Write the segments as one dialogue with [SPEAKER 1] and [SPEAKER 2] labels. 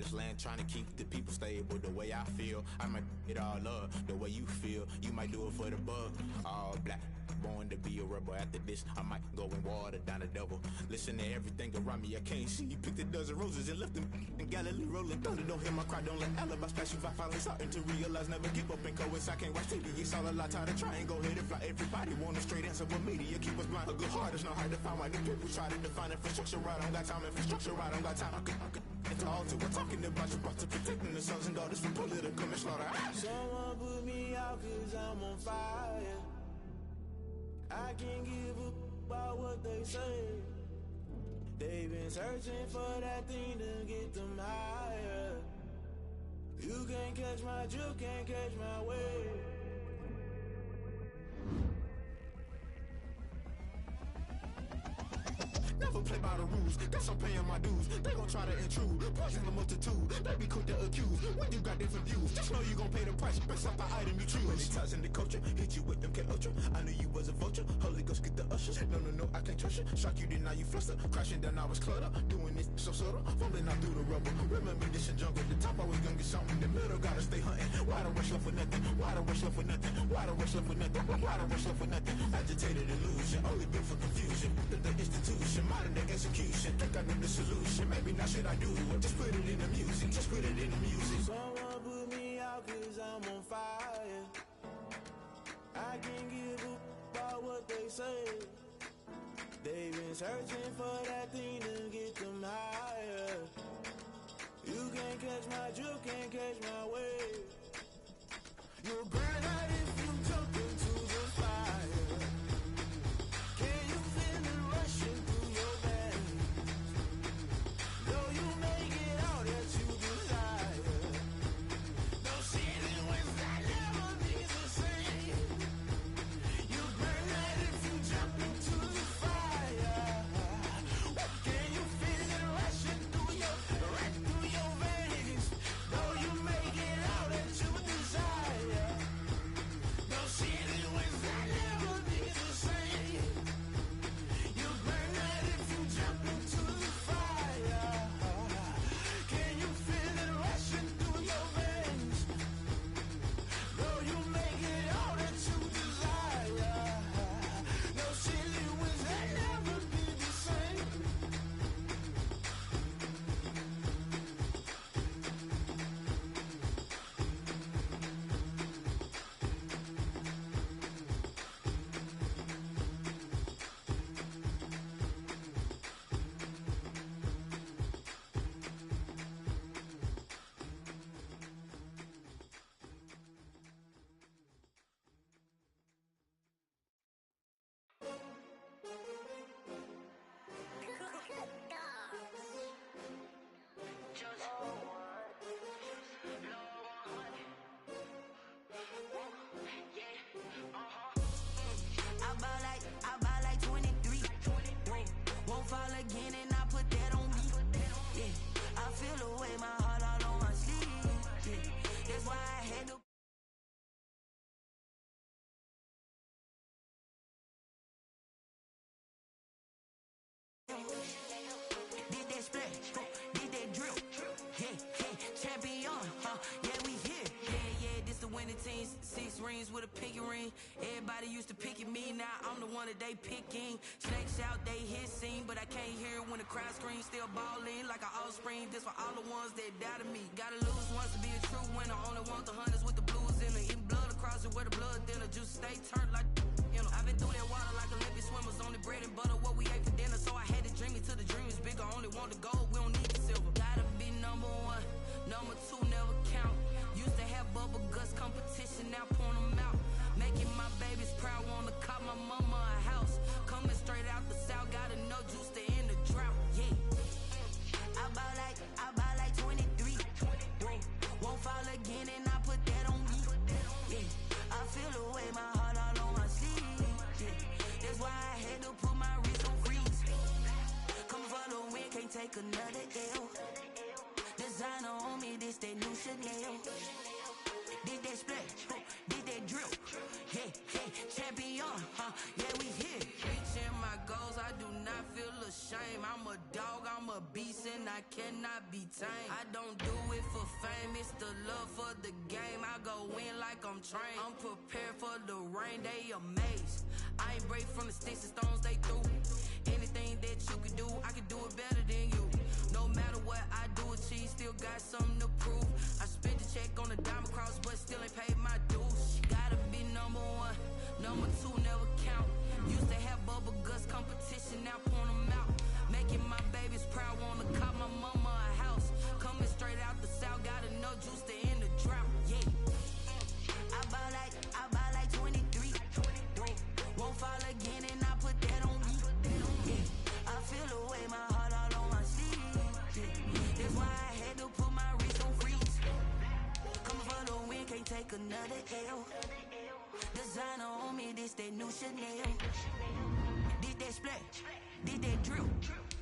[SPEAKER 1] this land, trying to keep the people stable. The way I feel, I might it all up. The way you feel, you might do it for the bug. All black, born to be a rebel. After this, I might go and water down the devil. Listen to everything around me, I can't see. Picked a dozen roses and left them in Galilee rolling thunder. Don't hear my cry, don't let alibis pass you by. Finally starting to realize, never give up and coincide. Can't watch TV, it's all a lot. Tired of trying, go ahead and fly. Everybody want a straight answer, but media keep us blind. A good heart is not hard to find. Why the people try to define infrastructure right? I don't got time, infrastructure right? I don't got time. I could into altar. We're talking about you, brought to protecting the sons and daughters from political and slaughter.
[SPEAKER 2] Someone put me out cause I'm on fire. I can't give up about what they say. They've been searching for that thing to get them higher. You can't catch my drift, can't catch my wave. Never play by the rules, guess I'm paying my dues. They gon' try to intrude, poison the multitude. They be quick to accuse, when you got different views. Just know you gon' pay the price, based off the item you choose. Many ties in the culture, hit you with them K-Ultra. I knew you was a vulture, Holy Ghost get the ushers. No, I can't trust you. Shock you, then now you fluster. Crashing down, I was cluttered. Doing this so subtle, fumbling out through the rubble. Remember this in jungle, the top always gonna get something. The middle gotta stay hunting. Why the rush left for nothing? Why the rush left for nothing? Why the rush left for nothing? Why the rush left for nothing? Agitated illusion, only built for confusion. The institution, modern day execution. Think I know the solution. Maybe now should I do it? Just put it in the music. Just put it in the music. Someone put me out cause I'm on fire. I can't give up about what they say. They've been searching for that thing to get them higher. You can't catch my drift, can't catch my wave. You'll burn out if you jump into the fire. Can you feel it rushing through your veins? Though you make it all that you desire. Those city winds that never be the same. You burn out if you jump into the fire. Can you feel it rushing through your veins? Though you make it all that you desire. Those city winds that never be the same. You burn out if you jump into the fire. Can you feel it rushing through your veins? Though you make it all that you desire. Those city winds that never be the same. I buy like 23. Won't fall again and I put that on me. Yeah, I feel the way, my heart all on my sleeve. Yeah, that's why I had to. Did that splash, did that drill. Yeah, champion, yeah, we here. Yeah, this the winning team. 6 rings with a pinky ring. Everybody used to picking me, now I'm the one that they picking. Snakes out, they hit scene, but I can't hear it when the crowd screams. Still balling like an offspring. This for all the ones that doubted me. Gotta lose once to be a true winner. Only want the hunters with the blues in it. Eating blood across it where the blood thinner. Juice stay turned like, you know. I've been through that water like Olympic swimmers. Only bread and butter, what we ate for dinner. So I had to dream it till the dream is bigger. Only want the gold, we don't need the silver. Gotta be number 1, number 2 never count. Used to have bubble guts competition, now point them out. Making my babies proud, wanna cop my mama a house. Coming straight out the south, gotta know juice to end the drought. Yeah, I buy like 23. Won't fall again and I put that on me. Yeah, I feel the way, my heart all on my sleeve. Yeah, that's why I had to put my wrist on freeze. Coming for the win, can't take another L. Designer on me, this that new Chanel. Did that splash, did that drill. Yeah, champion, yeah, we here. Reaching my goals, I do not feel
[SPEAKER 3] of shame. I'm a dog, I'm a beast, and I cannot be tamed. I don't do it for fame, it's the love for the game. I go in like I'm trained. I'm prepared for the rain, they amazed. I ain't break from the sticks and stones they threw. Anything that you can do, I can do it better than you. No matter what I do, achieve, still got something to prove. I spent the check on the diamond cross, but still ain't paid my dues. Gotta be number one, number two never count. Used to have bubble guts competition, now point them out. Making my babies proud, wanna cop my mama a house. Coming straight out the south, got enough juice to end the drought. Yeah, I buy like 23. Won't fall again, and I put that on me. Yeah, I feel the way, my heart all on my sleeve. Yeah, that's why I had to put my wrist on freeze. Coming for the win, can't take another L. Designer on me, this that new Chanel. Did that splash, did that drill.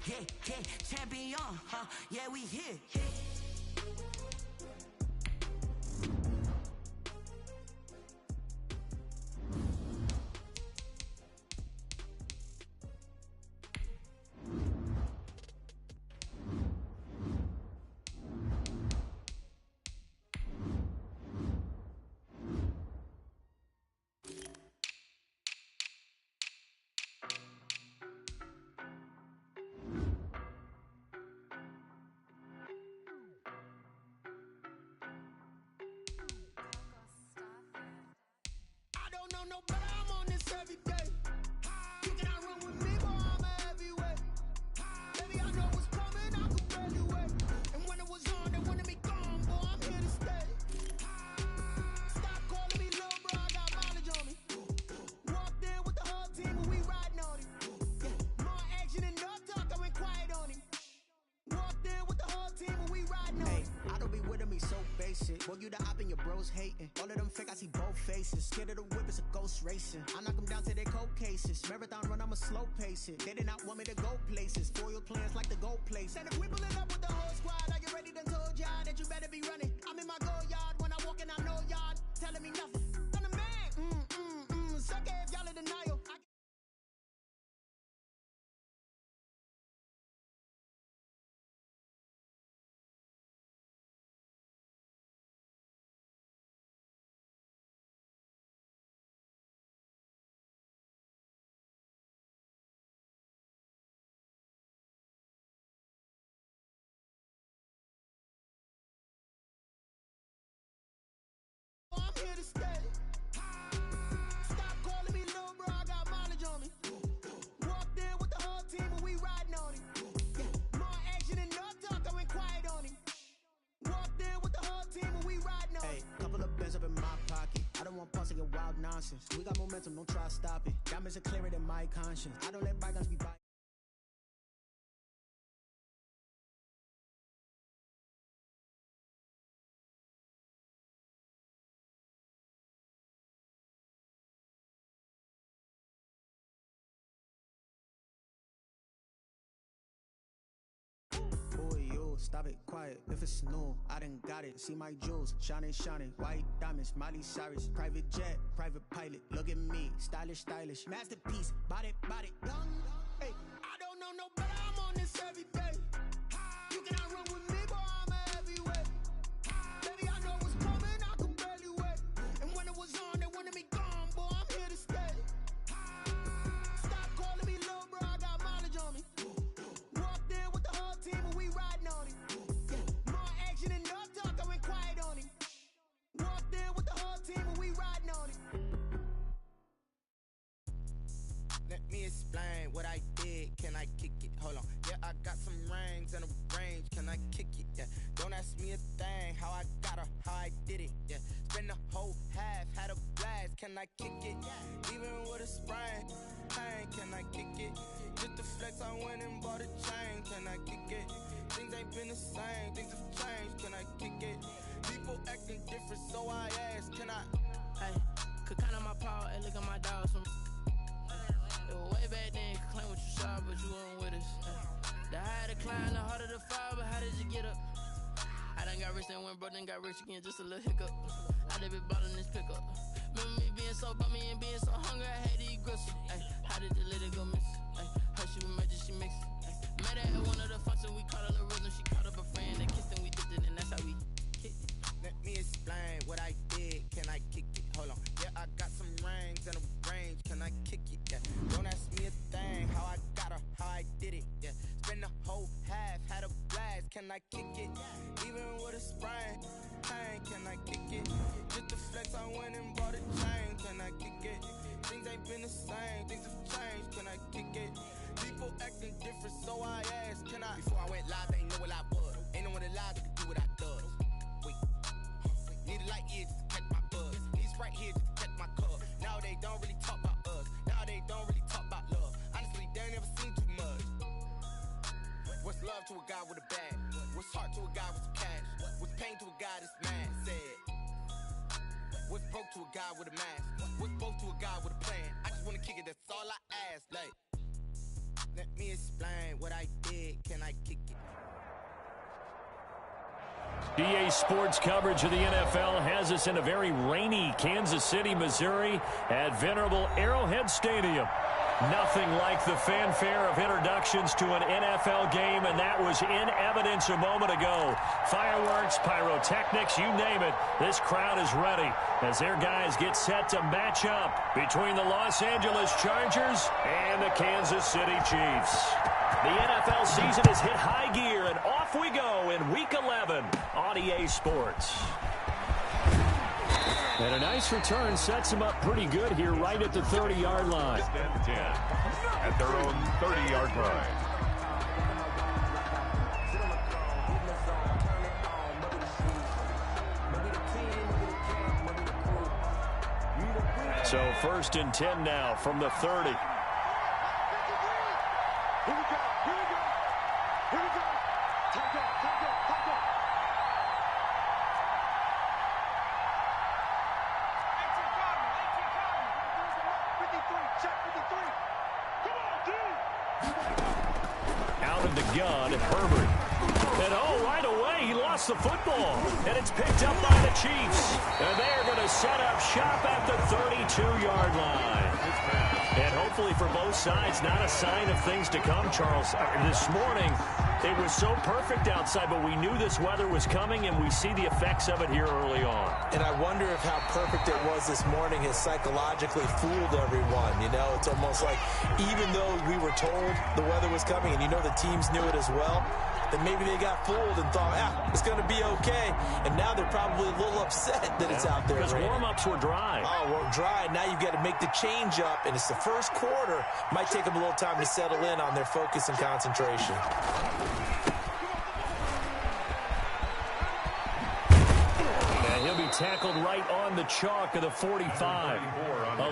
[SPEAKER 3] Yeah, yeah, champion, huh? Yeah, we here.
[SPEAKER 2] I don't know no better, I'm on this every day. You cannot run with me, boy, I'm a heavyweight. Baby, I know what's coming, I could barely wait. And when it was on, they wanted me gone, boy, I'm here to stay. Stop calling me little bro, I got mileage on me. Walked in with the whole team and we riding on him. Yeah, more action and no talk, I went quiet on him. Walked in with the whole team and we riding on him.
[SPEAKER 4] I don't be with me so basic. Boy, you the op and your bros hating. All of them fake, I see both faces. Scared of the whip, it's a ghost racing. I knock them down to their cold cases. Marathon run, I'ma slow pace it. They did not want me to go places. Foil plans like the gold place. And if we pulling up with the whole squad, I get ready to told y'all that you better be running. I'm in my go yard when I walk in, I know y'all telling me nothing. I'm the man, suck it if y'all in denial. I'm here to stay. Stop calling me little bro, I got mileage on me. Walked in with the whole team and we riding on him. Yeah, more action and no talk, I went quiet on him. Walked in with the whole team and we riding on him. Hey, couple of bands up in my pocket. I don't want pause to get wild nonsense. We got momentum, don't try to stop it. Diamonds are clearer than my conscience. I don't let bygones be bygones. Boy, yo, stop it, quiet. If it's new, I done got it. See my jewels, shining, shining. White diamonds, Miley Cyrus. Private jet, private pilot. Look at me, stylish, stylish. Masterpiece, body, young.
[SPEAKER 2] Hey, I don't know no better, I'm on this every day. You cannot run with me, boy, I'm a heavyweight. Baby, I know what's coming, I could barely wait. And when it was on, they wanted me gone, boy, I'm here to stay. Stop calling me little bro, I got mileage on me. Walked in with the whole team and we riding on him. Yeah, more action and no talk, I went quiet on him. Walked in with the whole team and we riding on him.
[SPEAKER 5] Let me explain what I did. Can I kick it? Hold on. Yeah, I got some rings and a range. Can I kick it? Yeah. Don't ask me a thing. How I got her, how I did it. Yeah. Spend the whole half, had a blast. Can I kick it? Even with a sprain. Pain, can I kick it? Just to flex, I went and bought a chain. Can I kick it? Things ain't been the same. Things have changed. Can I kick it? People acting different, so I asked. Can I?
[SPEAKER 3] Hey, could count on my power and look at my dogs from. It was way back then, could claim what you saw, but you weren't with us. The higher the climb, the harder the fall, but how did you get up? I done got rich and went broke, then got rich again, just a little hiccup. I done been bought in this pickup. Remember me being so bummy and being so hungry, I had to eat gristle. Ay, how did the little go miss? Ay, hush she was merging, she mixed. Met her at one of the functions, we caught her the rhythm. She caught up a friend, they kissed and we dipped it, and that's how we kicked it.
[SPEAKER 5] Let me explain what I did. Can I kick it? Hold on. Yeah, I got some rings and a range. Can I kick it? Yeah. Don't ask me a thing. How I got her, how I did it. Yeah. Spend the whole half, had a blast. Can I kick it? Even with a sprain. Pain, can I kick it? Just the flex, I went and bought a chain. Can I kick it? Things ain't been the same. Things have changed. Can I kick it? People acting different, so I asked. Can I? Before I went live, they ain't know what I was. Ain't no one alive that could do what I does. Wait. Need a light here just to catch my buzz. Need Sprite here just to catch my cup. Now they don't really talk about us. Now they don't really talk about love. Honestly, they ain't never seen too much. What's love to a guy with a bag? What's heart to a guy with some cash? What's pain to a guy that's mad? Said. What's broke to a guy with a mask? What's broke to a guy with a plan? I just wanna kick it, that's all I ask. Like, let me explain what I did. Can I kick it?
[SPEAKER 6] DA Sports coverage of the NFL has us in a very rainy Kansas City, Missouri at venerable Arrowhead Stadium. Nothing like the fanfare of introductions to an NFL game, and that was in evidence a moment ago. Fireworks, pyrotechnics, you name it, this crowd is ready as their guys get set to match up between the Los Angeles Chargers and the Kansas City Chiefs. The NFL season has hit high gear, and off we go in Week 11 on EA Sports. And a nice return sets them up pretty good here right at the 30-yard line.
[SPEAKER 7] 10 at their own 30-yard line.
[SPEAKER 6] So 1st and 10 now from the 30.
[SPEAKER 7] Here we go. Here we go. Here we go. Time out. Time out. Time out.
[SPEAKER 6] Out of the gun, Herbert. And right away, he lost the football. And it's picked up by the Chiefs. And they're going to set up shop at the 32-yard line. And hopefully for both sides, not a sign of things to come, Charles. This morning, it was so perfect outside, but we knew this weather was coming, and we see the effects of it here early on.
[SPEAKER 8] And I wonder if how perfect it was this morning has psychologically fooled everyone. You know, it's almost like even though we were told the weather was coming, and you know the teams knew it as well, that maybe they got fooled and thought, it's going to be okay. And now they're probably a little upset that it's out there.
[SPEAKER 6] Because warm-ups were dry.
[SPEAKER 8] Oh, well, dry. Now you've got to make the change up, and it's the first quarter. Might take them a little time to settle in on their focus and concentration.
[SPEAKER 6] He'll be tackled right on the chalk of the 45.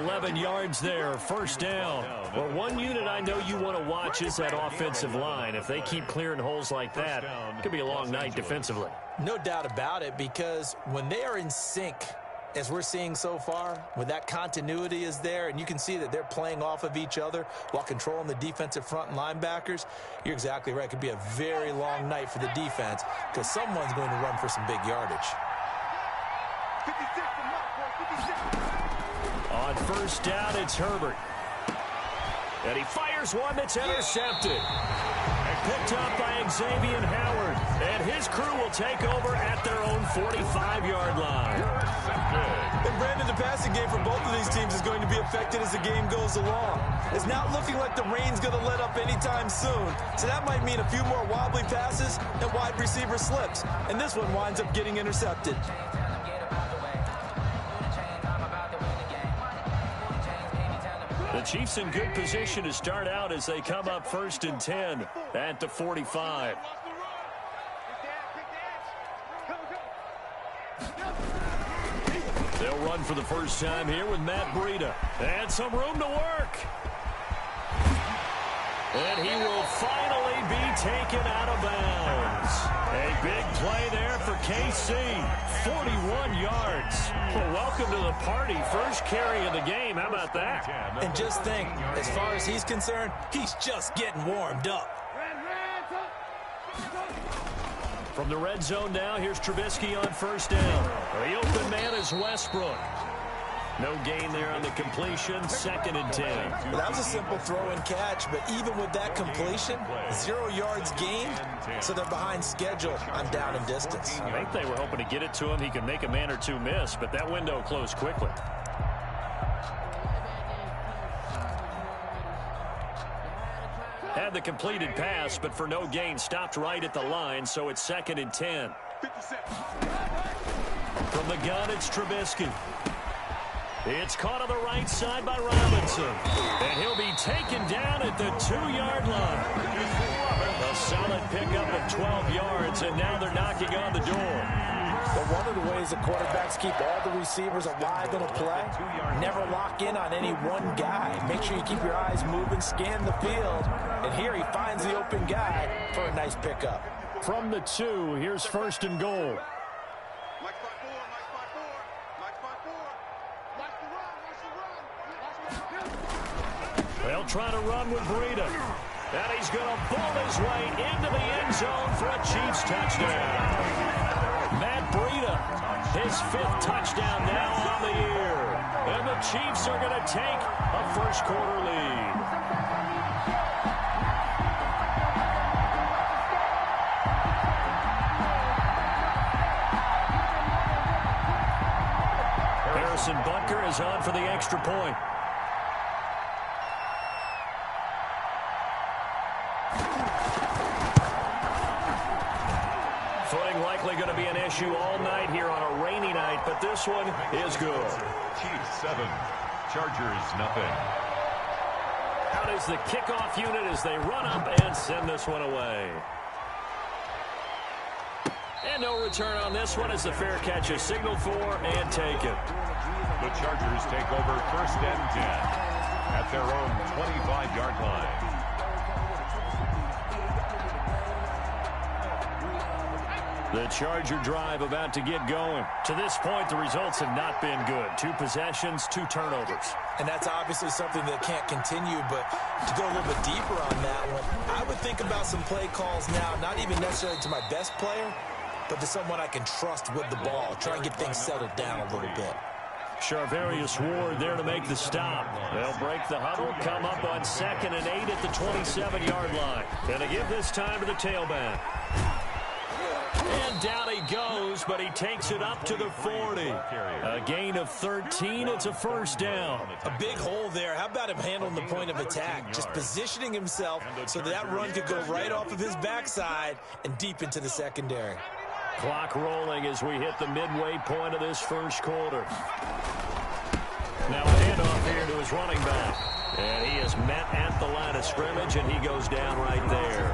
[SPEAKER 6] 11 yards there, first down. Well, one unit I know you want to watch is that offensive line. If they keep clearing holes like that, it could be a long night defensively.
[SPEAKER 8] No doubt about it, because when they are in sync, as we're seeing so far, when that continuity is there, and you can see that they're playing off of each other while controlling the defensive front and linebackers, you're exactly right. It could be a very long night for the defense because someone's going to run for some big yardage.
[SPEAKER 6] On first down, it's Herbert. And he fires one that's intercepted. And picked up by Xavier Howard. And his crew will take over at their own 45-yard line.
[SPEAKER 8] And Brandon, the passing game for both of these teams is going to be affected as the game goes along. It's not looking like the rain's going to let up anytime soon. So that might mean a few more wobbly passes and wide receiver slips. And this one winds up getting intercepted.
[SPEAKER 6] The Chiefs in good position to start out as they come up 1st and 10 at the 45. They'll run for the first time here with Matt Brotha. And some room to work. And he will finally be taken out of bounds. A big play there for KC. 41 yards. Well, welcome to the party. First carry of the game. How about that?
[SPEAKER 8] And just think, as far as he's concerned, he's just getting warmed up.
[SPEAKER 6] From the red zone now, here's Trubisky on first down. The open man is Westbrook. No gain there on the completion, 2nd and 10.
[SPEAKER 8] Well, that was a simple throw and catch, but even with that completion, 0 yards gained, so they're behind schedule on down and distance.
[SPEAKER 6] I think they were hoping to get it to him. He could make a man or two miss, but that window closed quickly. Had the completed pass, but for no gain, stopped right at the line, so it's 2nd and 10. From the gun, it's Trubisky. It's caught on the right side by Robinson. And he'll be taken down at the 2-yard line. A solid pickup of 12 yards, and now they're knocking on the door.
[SPEAKER 8] But one of the ways the quarterbacks keep all the receivers alive in a play, never lock in on any one guy. Make sure you keep your eyes moving, scan the field. And here he finds the open guy for a nice pickup.
[SPEAKER 6] From the 2, here's 1st and goal. They'll try to run with Brotha. And he's going to ball his way into the end zone for a Chiefs touchdown. Matt Brotha, his 5th touchdown now on the year. And the Chiefs are going to take a first-quarter lead. Harrison Butker is on for the extra point. Footing likely going to be an issue all night here on a rainy night, but this one is good.
[SPEAKER 7] Chiefs 7, Chargers nothing.
[SPEAKER 6] Out is the kickoff unit as they run up and send this one away. And no return on this one as the fair catch is signaled for and taken.
[SPEAKER 7] The Chargers take over 1st and 10 at their own 25-yard line.
[SPEAKER 6] The Charger drive about to get going. To this point, the results have not been good. 2 possessions, 2 turnovers.
[SPEAKER 8] And that's obviously something that can't continue, but to go a little bit deeper on that one, I would think about some play calls now, not even necessarily to my best player, but to someone I can trust with the ball. Try and get things settled down a little bit.
[SPEAKER 6] Charvarius Ward there to make the stop. They'll break the huddle, come up on 2nd and 8 at the 27-yard line. And to give this time to the tailback. And down he goes, but he takes it up to the 40. A gain of 13. It's a first down.
[SPEAKER 8] A big hole there. How about him handling the point of attack? Just positioning himself so that run could go right off of his backside and deep into the secondary.
[SPEAKER 6] Clock rolling as we hit the midway point of this first quarter. Now a handoff here to his running back. And he is met at the line of scrimmage, and he goes down right there.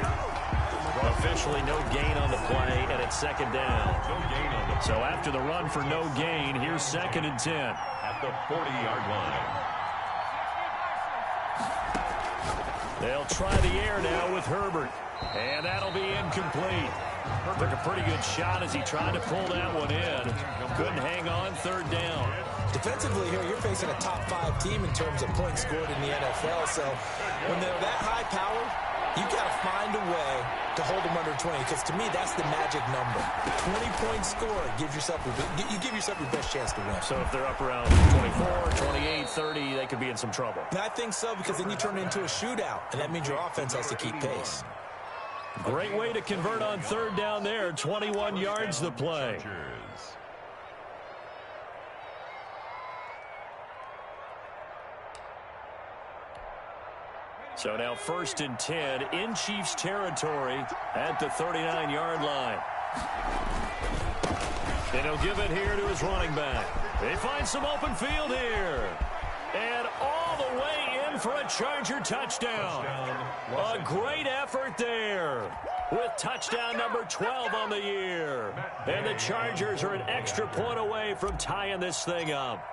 [SPEAKER 6] Officially no gain on the play, and it's 2nd down. So after the run for no gain, here's 2nd and 10.
[SPEAKER 7] At the 40-yard line.
[SPEAKER 6] They'll try the air now with Herbert. And that'll be incomplete. Took a pretty good shot as he tried to pull that one in. Couldn't hang on, 3rd down.
[SPEAKER 8] Defensively here, you're facing a top 5 team in terms of points scored in the NFL. So when they're that high powered, you've got to find a way to hold them under 20, because to me, that's the magic number. 20 points scored gives yourself your best chance to win.
[SPEAKER 6] So if they're up around 24, 28, 30, they could be in some trouble.
[SPEAKER 8] And I think so, because then you turn it into a shootout, and that means your offense has to keep pace.
[SPEAKER 6] Great way to convert on 3rd down there. 21 yards the play. So now 1st and 10 in Chiefs territory at the 39-yard line. And he'll give it here to his running back. They find some open field here. And all the way in for a Charger touchdown. A great effort there with touchdown number 12 on the year. And the Chargers are an extra point away from tying this thing up.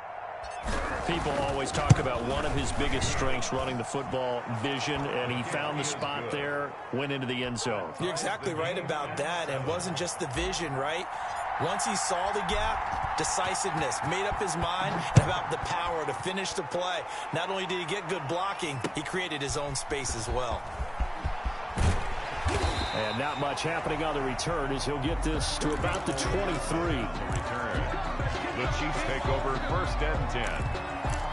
[SPEAKER 6] People always talk about one of his biggest strengths, running the football, vision, and he found the spot there, went into the end zone.
[SPEAKER 8] You're exactly right about that, and it wasn't just the vision, right? Once he saw the gap, decisiveness, made up his mind, and about the power to finish the play. Not only did he get good blocking, he created his own space as well.
[SPEAKER 6] And not much happening on the return as he'll get this to about the 23.
[SPEAKER 7] Return. The Chiefs take over 1st and 10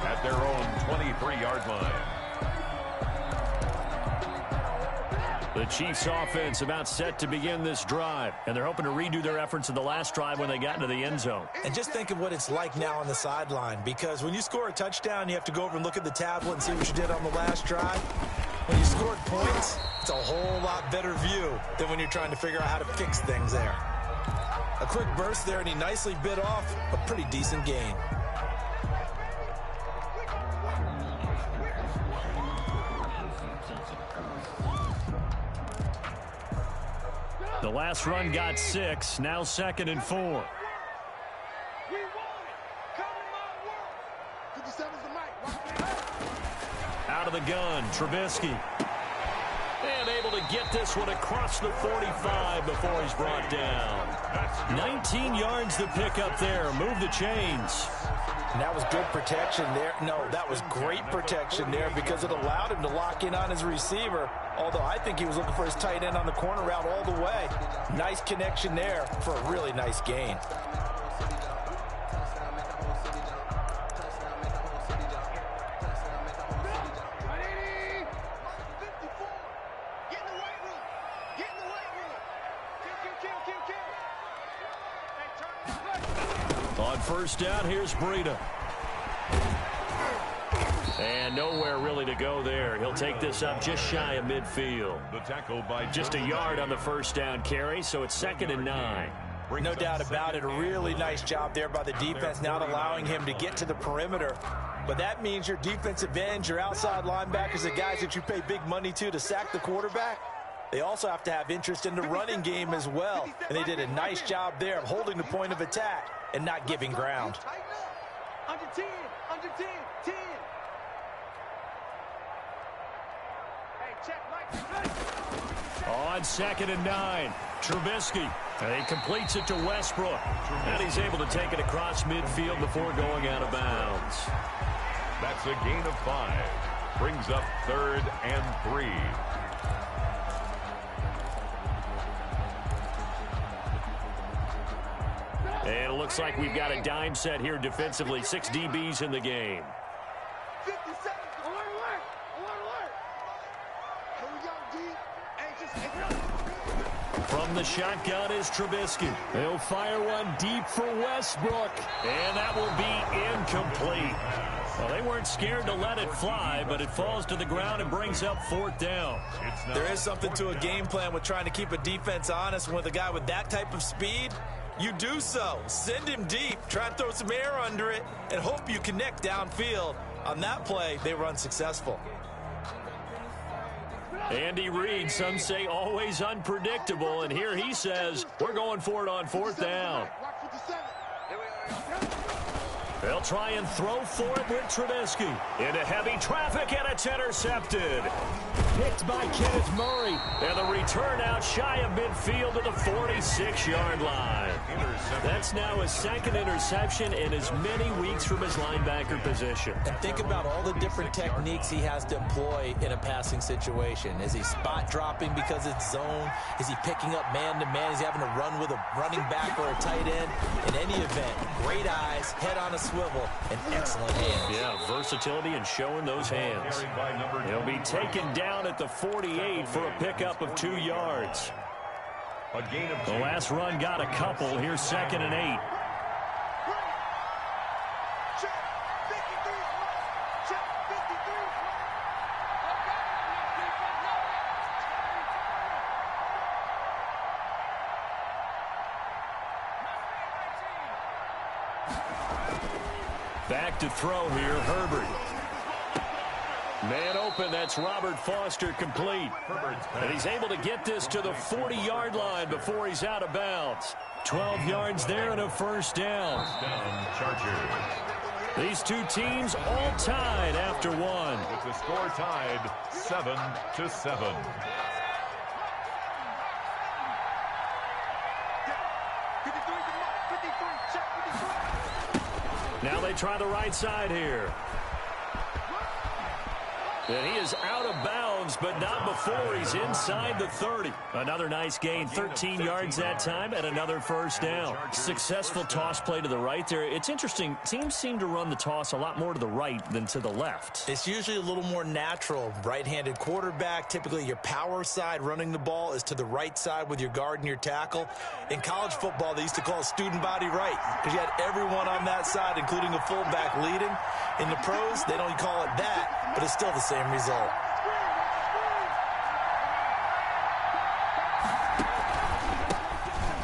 [SPEAKER 7] at their own 23-yard line.
[SPEAKER 6] The Chiefs offense about set to begin this drive, and they're hoping to redo their efforts in the last drive when they got into the end zone.
[SPEAKER 8] And just think of what it's like now on the sideline, because when you score a touchdown, you have to go over and look at the tablet and see what you did on the last drive. When you scored points, it's a whole lot better view than when you're trying to figure out how to fix things there. A quick burst there, and he nicely bit off a pretty decent gain.
[SPEAKER 6] The last run got 6, now 2nd and 4. Out of the gun, Trubisky. And able to get this one across the 45 before he's brought down. 19 yards to pick up there. Move the chains.
[SPEAKER 8] And that was good protection there. No, that was great protection there because it allowed him to lock in on his receiver. Although I think he was looking for his tight end on the corner route all the way. Nice connection there for a really nice gain.
[SPEAKER 6] On 1st down, here's Brotha. And nowhere really to go there. He'll take this up just shy of midfield.
[SPEAKER 7] The tackle by
[SPEAKER 6] just a yard on the 1st down carry, so it's 2nd and 9.
[SPEAKER 8] No doubt about it. A really nice job there by the defense, not allowing him to get to the perimeter. But that means your defensive ends, your outside linebackers, the guys that you pay big money to sack the quarterback, they also have to have interest in the running game as well. And they did a nice job there of holding the point of attack and not giving ground.
[SPEAKER 9] Under 10, under 10, 10. Hey, check, Mike.
[SPEAKER 6] On 2nd and 9, Trubisky. And he completes it to Westbrook. And he's able to take it across midfield before going out of bounds.
[SPEAKER 7] That's a gain of 5. Brings up 3rd and 3.
[SPEAKER 6] And it looks like we've got a dime set here defensively. 6 DBs in the game.
[SPEAKER 9] 50 seconds. Alert, alert. Alert, alert. Here we go, D.
[SPEAKER 6] From the shotgun is Trubisky. They'll fire one deep for Westbrook. And that will be incomplete. Well, they weren't scared to let it fly, but it falls to the ground and brings up 4th down.
[SPEAKER 8] There is something to a game plan with trying to keep a defense honest. With a guy with that type of speed, you do so. Send him deep, try and throw some air under it, and hope you connect downfield. On that play, they were unsuccessful.
[SPEAKER 6] Andy Reid, some say always unpredictable, and here he says we're going for it on 4th down. They'll try and throw for it with Trubisky. Into heavy traffic, and it's intercepted. Picked by Kenneth Murray. And the return out shy of midfield to the 46-yard line. That's now his 2nd interception in as many weeks from his linebacker position.
[SPEAKER 8] And think about all the different techniques he has to employ in a passing situation. Is he spot dropping because it's zone? Is he picking up man-to-man? Is he having to run with a running back or a tight end? In any event, great eyes, head on a swivel, and excellent hands.
[SPEAKER 6] Yeah, versatility and showing those hands. He'll be taken down at the 48 for a pickup of 2 yards. The last run got a couple. Here's 2nd and 8. Back to throw here, Herbert. Man open, that's Robert Foster complete. And he's able to get this to the 40-yard line before he's out of bounds. 12 yards there and a 1st down. These two teams all tied after one.
[SPEAKER 7] With the score tied 7-7. Now
[SPEAKER 6] they try the right side here. And he is out of bounds, but not before he's inside the 30. Another nice gain, 13 yards that time, and another first down. Successful toss play to the right there. It's interesting. Teams seem to run the toss a lot more to the right than to the left.
[SPEAKER 8] It's usually a little more natural. Right-handed quarterback, typically your power side running the ball is to the right side with your guard and your tackle. In college football, they used to call student body right because you had everyone on that side, including a fullback leading. In the pros, they don't call it that, but it's still the same result.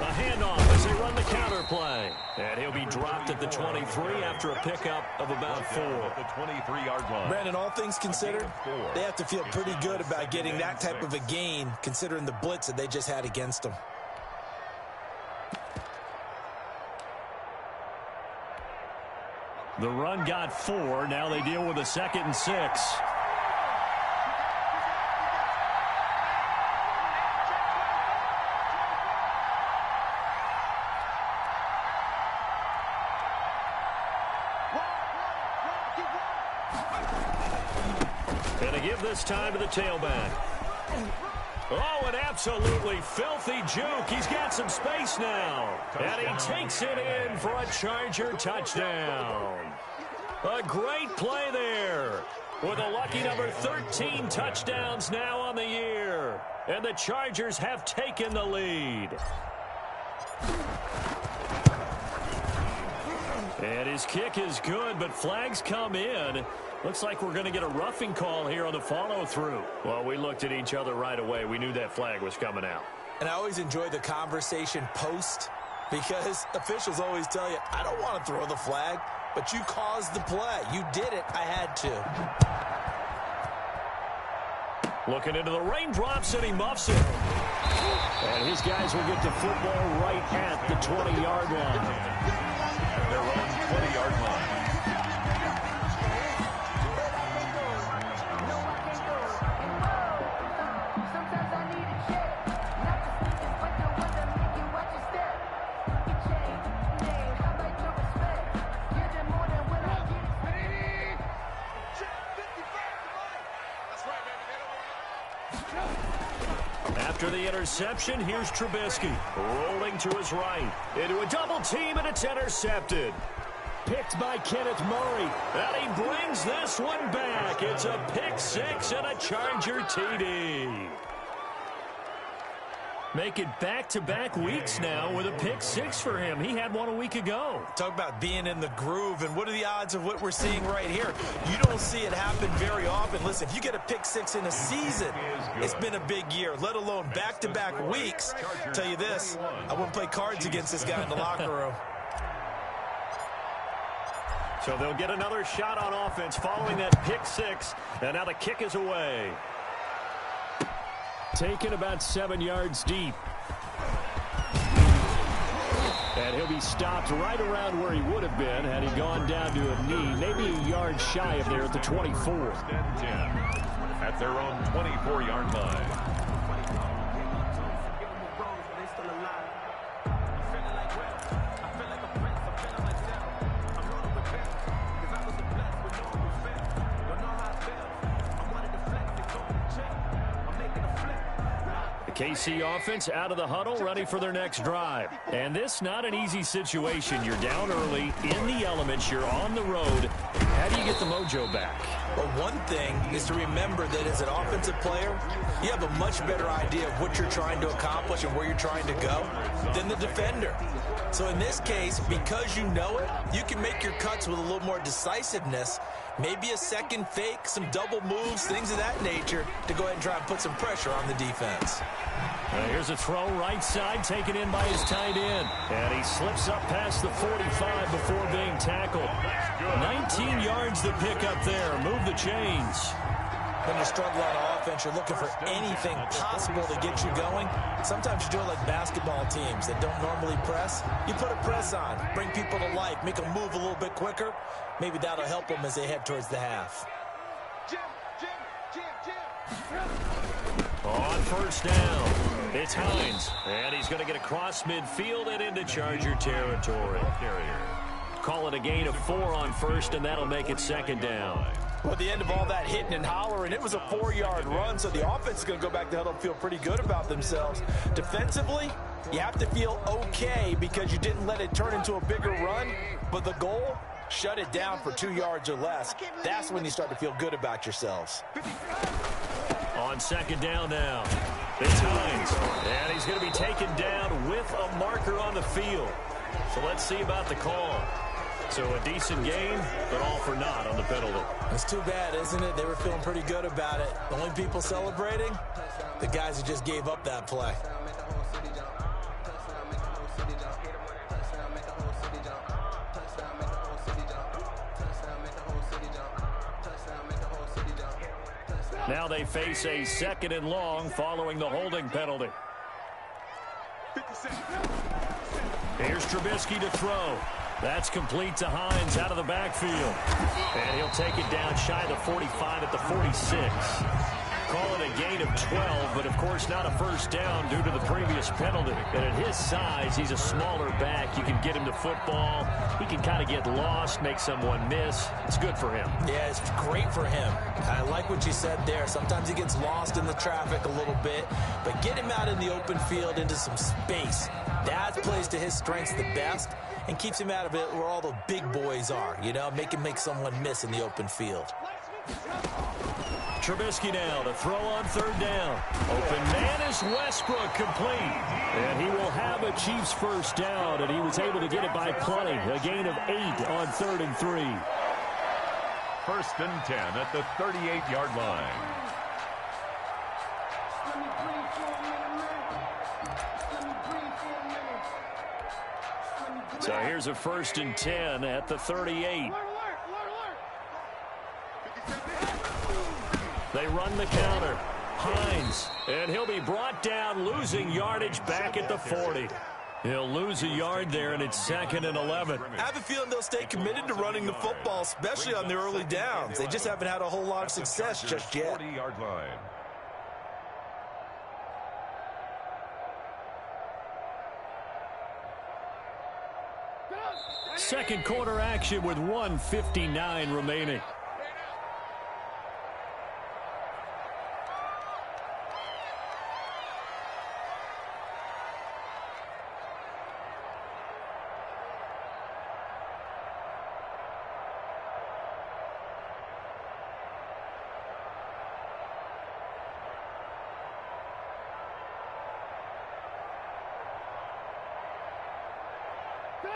[SPEAKER 6] A handoff as they run the counter play. And he'll be dropped at the 23 after a pickup of about 4.
[SPEAKER 7] At the 23-yard line.
[SPEAKER 8] Brandon, all things considered, they have to feel pretty good about getting that type of a gain, considering the blitz that they just had against them.
[SPEAKER 6] The run got 4. Now they deal with a 2nd and 6. Gonna give this time to the tailback. Oh, an absolutely filthy juke. He's got some space now. And he takes it in for a Charger touchdown. A great play there. With a lucky number 13 touchdowns now on the year. And the Chargers have taken the lead. And his kick is good, but flags come in. Looks like we're going to get a roughing call here on the follow-through. Well, we looked at each other right away. We knew that flag was coming out.
[SPEAKER 8] And I always enjoy the conversation post because officials always tell you, I don't want to throw the flag, but you caused the play. You did it. I had to.
[SPEAKER 6] Looking into the raindrops, and he muffs it. And his guys will get the football right at the 20-yard line.
[SPEAKER 7] At their own 20-yard line.
[SPEAKER 6] After the interception, here's Trubisky rolling to his right. Into a double team, and it's intercepted. Picked by Kenneth Murray. And he brings this one back. It's a pick 6 and a Charger TD. Make it back-to-back weeks now with a pick 6 for him. He had one a week ago.
[SPEAKER 8] Talk about being in the groove, and what are the odds of what we're seeing right here? You don't see it happen very often. Listen, if you get a pick 6 in a season, it's been a big year, let alone back-to-back weeks. I'll tell you this, I wouldn't play cards against this guy in the locker room.
[SPEAKER 6] So they'll get another shot on offense following that pick 6, and now the kick is away. Taken about 7 yards deep. And he'll be stopped right around where he would have been had he gone down to a knee, maybe a yard shy of there at the 24.
[SPEAKER 7] At their own 24-yard line.
[SPEAKER 6] KC offense out of the huddle, ready for their next drive. And this not an easy situation. You're down early, in the elements, you're on the road. How do you get the mojo back?
[SPEAKER 8] Well, one thing is to remember that as an offensive player, you have a much better idea of what you're trying to accomplish and where you're trying to go than the defender. So in this case, because you know it, you can make your cuts with a little more decisiveness, maybe a second fake, some double moves, things of that nature to go ahead and try and put some pressure on the defense.
[SPEAKER 6] Here's a throw right side, taken in by his tight end. And he slips up past the 45 before being tackled. 19 yards to pick up there. Move the chains.
[SPEAKER 8] When you struggle on offense, you're looking for anything possible to get you going. Sometimes you do it like basketball teams that don't normally press. You put a press on, bring people to life, make them move a little bit quicker. Maybe that'll help them as they head towards the half.
[SPEAKER 6] On first down, it's Hines. And he's going to get across midfield and into Charger territory. Call it a gain of 4 on first, and that'll make it second down.
[SPEAKER 8] Well, at the end of all that hitting and hollering, it was a 4-yard run, so the offense is going to go back to huddle and feel pretty good about themselves. Defensively, you have to feel okay because you didn't let it turn into a bigger run, but the goal, shut it down for 2 yards or less. That's when you start to feel good about yourselves.
[SPEAKER 6] On second down now, it's Hines, and he's going to be taken down with a marker on the field. So let's see about the call. So a decent game, but all for naught on the penalty.
[SPEAKER 8] It's too bad, isn't it? They were feeling pretty good about it. The only people celebrating, the guys who just gave up that play.
[SPEAKER 6] Now they face a 2nd and long following the holding penalty. Here's Trubisky to throw. That's complete to Hines out of the backfield. And he'll take it down shy of the 45 at the 46. Call it a gain of 12, but of course not a first down due to the previous penalty. And at his size, he's a smaller back. You can get him to football. He can kind of get lost, make someone miss. It's good for him. Yeah, it's great for him. I like what you said there. Sometimes he gets lost in the traffic a little bit, but get him out in the open field into some space. That plays to his strengths the best and keeps him out of it where all the big boys are, you know, make him make someone miss in the open field. Trubisky now to throw on 3rd down. Open man is Westbrook, complete. And he will have a Chiefs first down, and he was able to get it by plenty. A gain of 8 on 3rd and 3.
[SPEAKER 7] 1st and 10 at the 38-yard line.
[SPEAKER 6] So here's a 1st and 10 at the 38. They run the counter. Hines, and he'll be brought down, losing yardage back at the 40. He'll lose a yard there, and it's 2nd and 11.
[SPEAKER 8] I have a feeling they'll stay committed to running the football, especially on the early downs. They just haven't had a whole lot of success just yet.
[SPEAKER 7] 40-yard line.
[SPEAKER 6] Second quarter action with 1:59 remaining.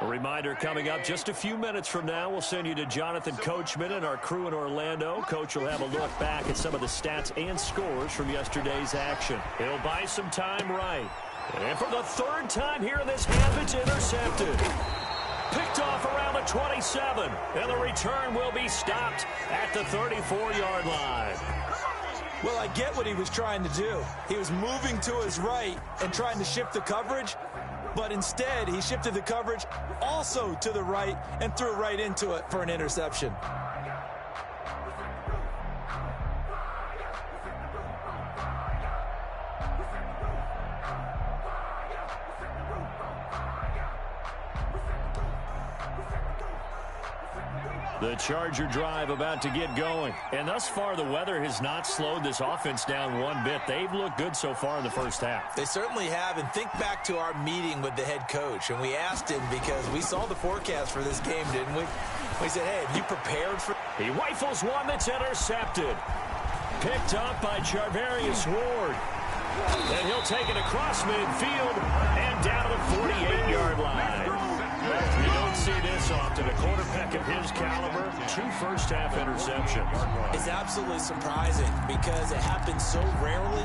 [SPEAKER 6] A reminder coming up just a few minutes from now. We'll send you to Jonathan Coachman and our crew in Orlando. Coach will have a look back at some of the stats and scores from yesterday's action. He'll buy some time right. And for the 3rd time here in this half, it's intercepted. Picked off around the 27. And the return will be stopped at the 34-yard line.
[SPEAKER 8] Well, I get what he was trying to do. He was moving to his right and trying to shift the coverage. But instead, he shifted the coverage also to the right and threw right into it for an interception.
[SPEAKER 6] The Charger drive about to get going. And thus far, the weather has not slowed this offense down one bit. They've looked good so far in the first half.
[SPEAKER 8] They certainly have. And think back to our meeting with the head coach. And we asked him because we saw the forecast for this game, didn't we? We said, hey, have you prepared for...
[SPEAKER 6] He rifles one that's intercepted. Picked up by Charvarius Ward. And he'll take it across midfield and down to the 48-yard line. You don't see this often. A quarterback of his caliber, 2 first-half interceptions.
[SPEAKER 8] It's absolutely surprising because it happens so rarely.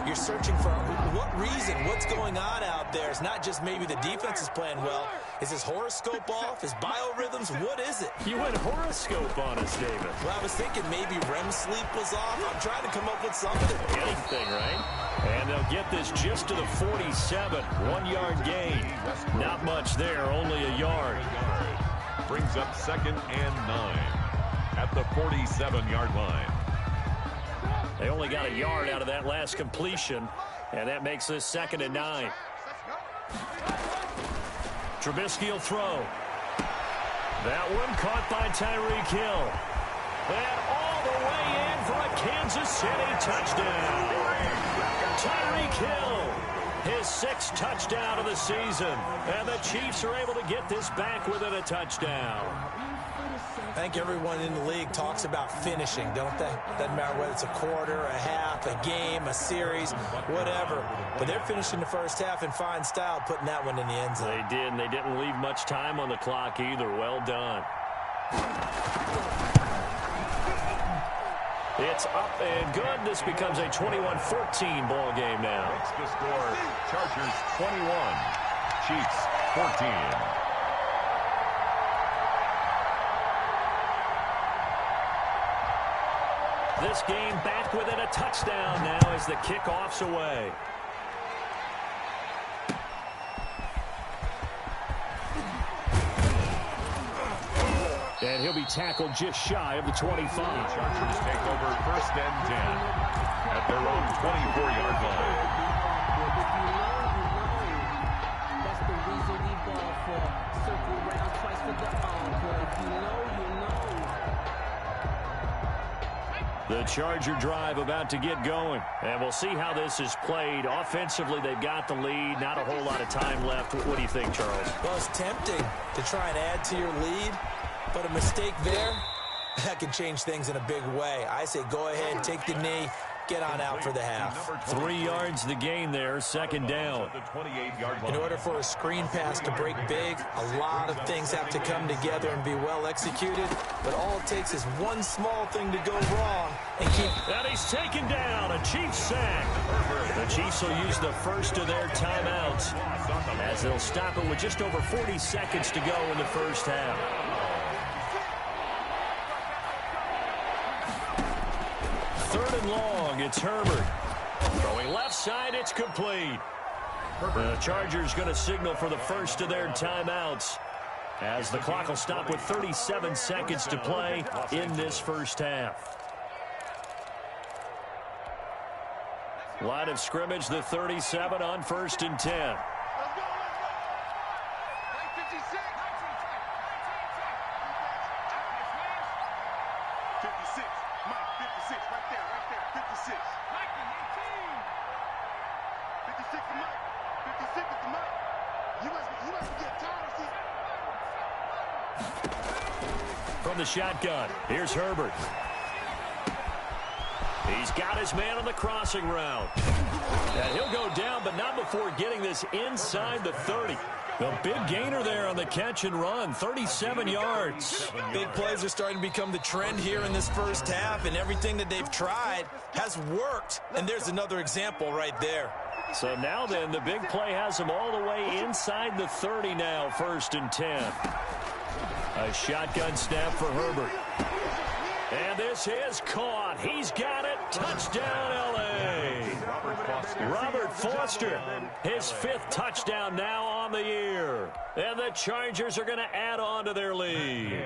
[SPEAKER 8] You're searching for what reason, what's going on out there. It's not just maybe the defense is playing well. Is his horoscope off? His biorhythms? What is it?
[SPEAKER 6] You went horoscope on us, David.
[SPEAKER 8] Well, I was thinking maybe REM sleep was off. I'm trying to come up with something.
[SPEAKER 6] Anything, right? And they'll get this just to the 47. 1-yard gain. Not much there, only a yard.
[SPEAKER 7] Brings up 2nd and 9 at the 47-yard line.
[SPEAKER 6] They only got a yard out of that last completion, and that makes this 2nd and 9. Trubisky will throw. That one caught by Tyreek Hill. And all for a Kansas City touchdown. Tyreek Hill, his 6th touchdown of the season. And the Chiefs are able to get this back within a touchdown.
[SPEAKER 8] I think everyone in the league talks about finishing, don't they? Doesn't matter whether it's a quarter, a half, a game, a series, whatever. But they're finishing the first half in fine style, putting that one in the end zone.
[SPEAKER 6] They did, and they didn't leave much time on the clock either. Well done. It's up and good. This becomes a 21-14 ball game now.
[SPEAKER 7] Makes the score Chargers 21, Chiefs 14.
[SPEAKER 6] This game back within a touchdown now as the kickoff's away. And he'll be tackled just shy of the 25.
[SPEAKER 7] Chargers take over 1st and 10 at their own 24-yard line.
[SPEAKER 10] That's the reason we ball for. Circle round twice for the encore. If you know, you know.
[SPEAKER 6] The Charger drive about to get going. And we'll see how this is played. Offensively, they've got the lead. Not a whole lot of time left. What do you think, Charles?
[SPEAKER 8] Well, it's tempting to try and add to your lead. But a mistake there, that can change things in a big way. I say go ahead, take the knee, get on out for the half.
[SPEAKER 6] 3 yards the gain there, 2nd down.
[SPEAKER 8] In order for a screen pass to break big, a lot of things have to come together and be well executed. But all it takes is one small thing to go wrong and keep...
[SPEAKER 6] And he's taken down, a Chiefs sack. The Chiefs will use the first of their timeouts as they'll stop it with just over 40 seconds to go in the first half. 3rd and long, it's Herbert. Going left side, it's complete. The Chargers going to signal for the first of their timeouts as the clock will stop with 37 seconds to play in this first half. Line of scrimmage, the 37 on 1st and 10. From the shotgun, here's Herbert. He's got his man on the crossing route. And he'll go down, but not before getting this inside the 30. The big gainer there on the catch and run, 37 yards.
[SPEAKER 8] Big plays are starting to become the trend here in this first half, and everything that they've tried has worked. And there's another example right there.
[SPEAKER 6] So now then, the big play has him all the way inside the 30 now, 1st and 10. A shotgun snap for Herbert. And this is caught. He's got it. Touchdown, L.A. Robert Foster, his 5th touchdown now on the year. And the Chargers are going to add on to their lead.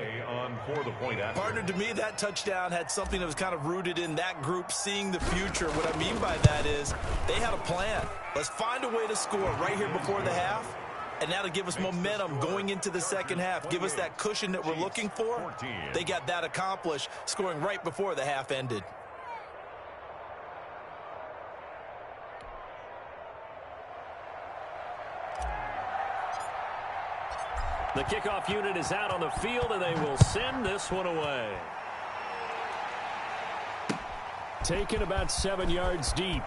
[SPEAKER 8] Partner, to me, that touchdown had something that was kind of rooted in that group seeing the future. What I mean by that is they had a plan. Let's find a way to score right here before the half. And now to give us momentum going into the second half, give us that cushion that we're looking for. They got that accomplished, scoring right before the half ended.
[SPEAKER 6] The kickoff unit is out on the field, and they will send this one away. Taken about 7 yards deep.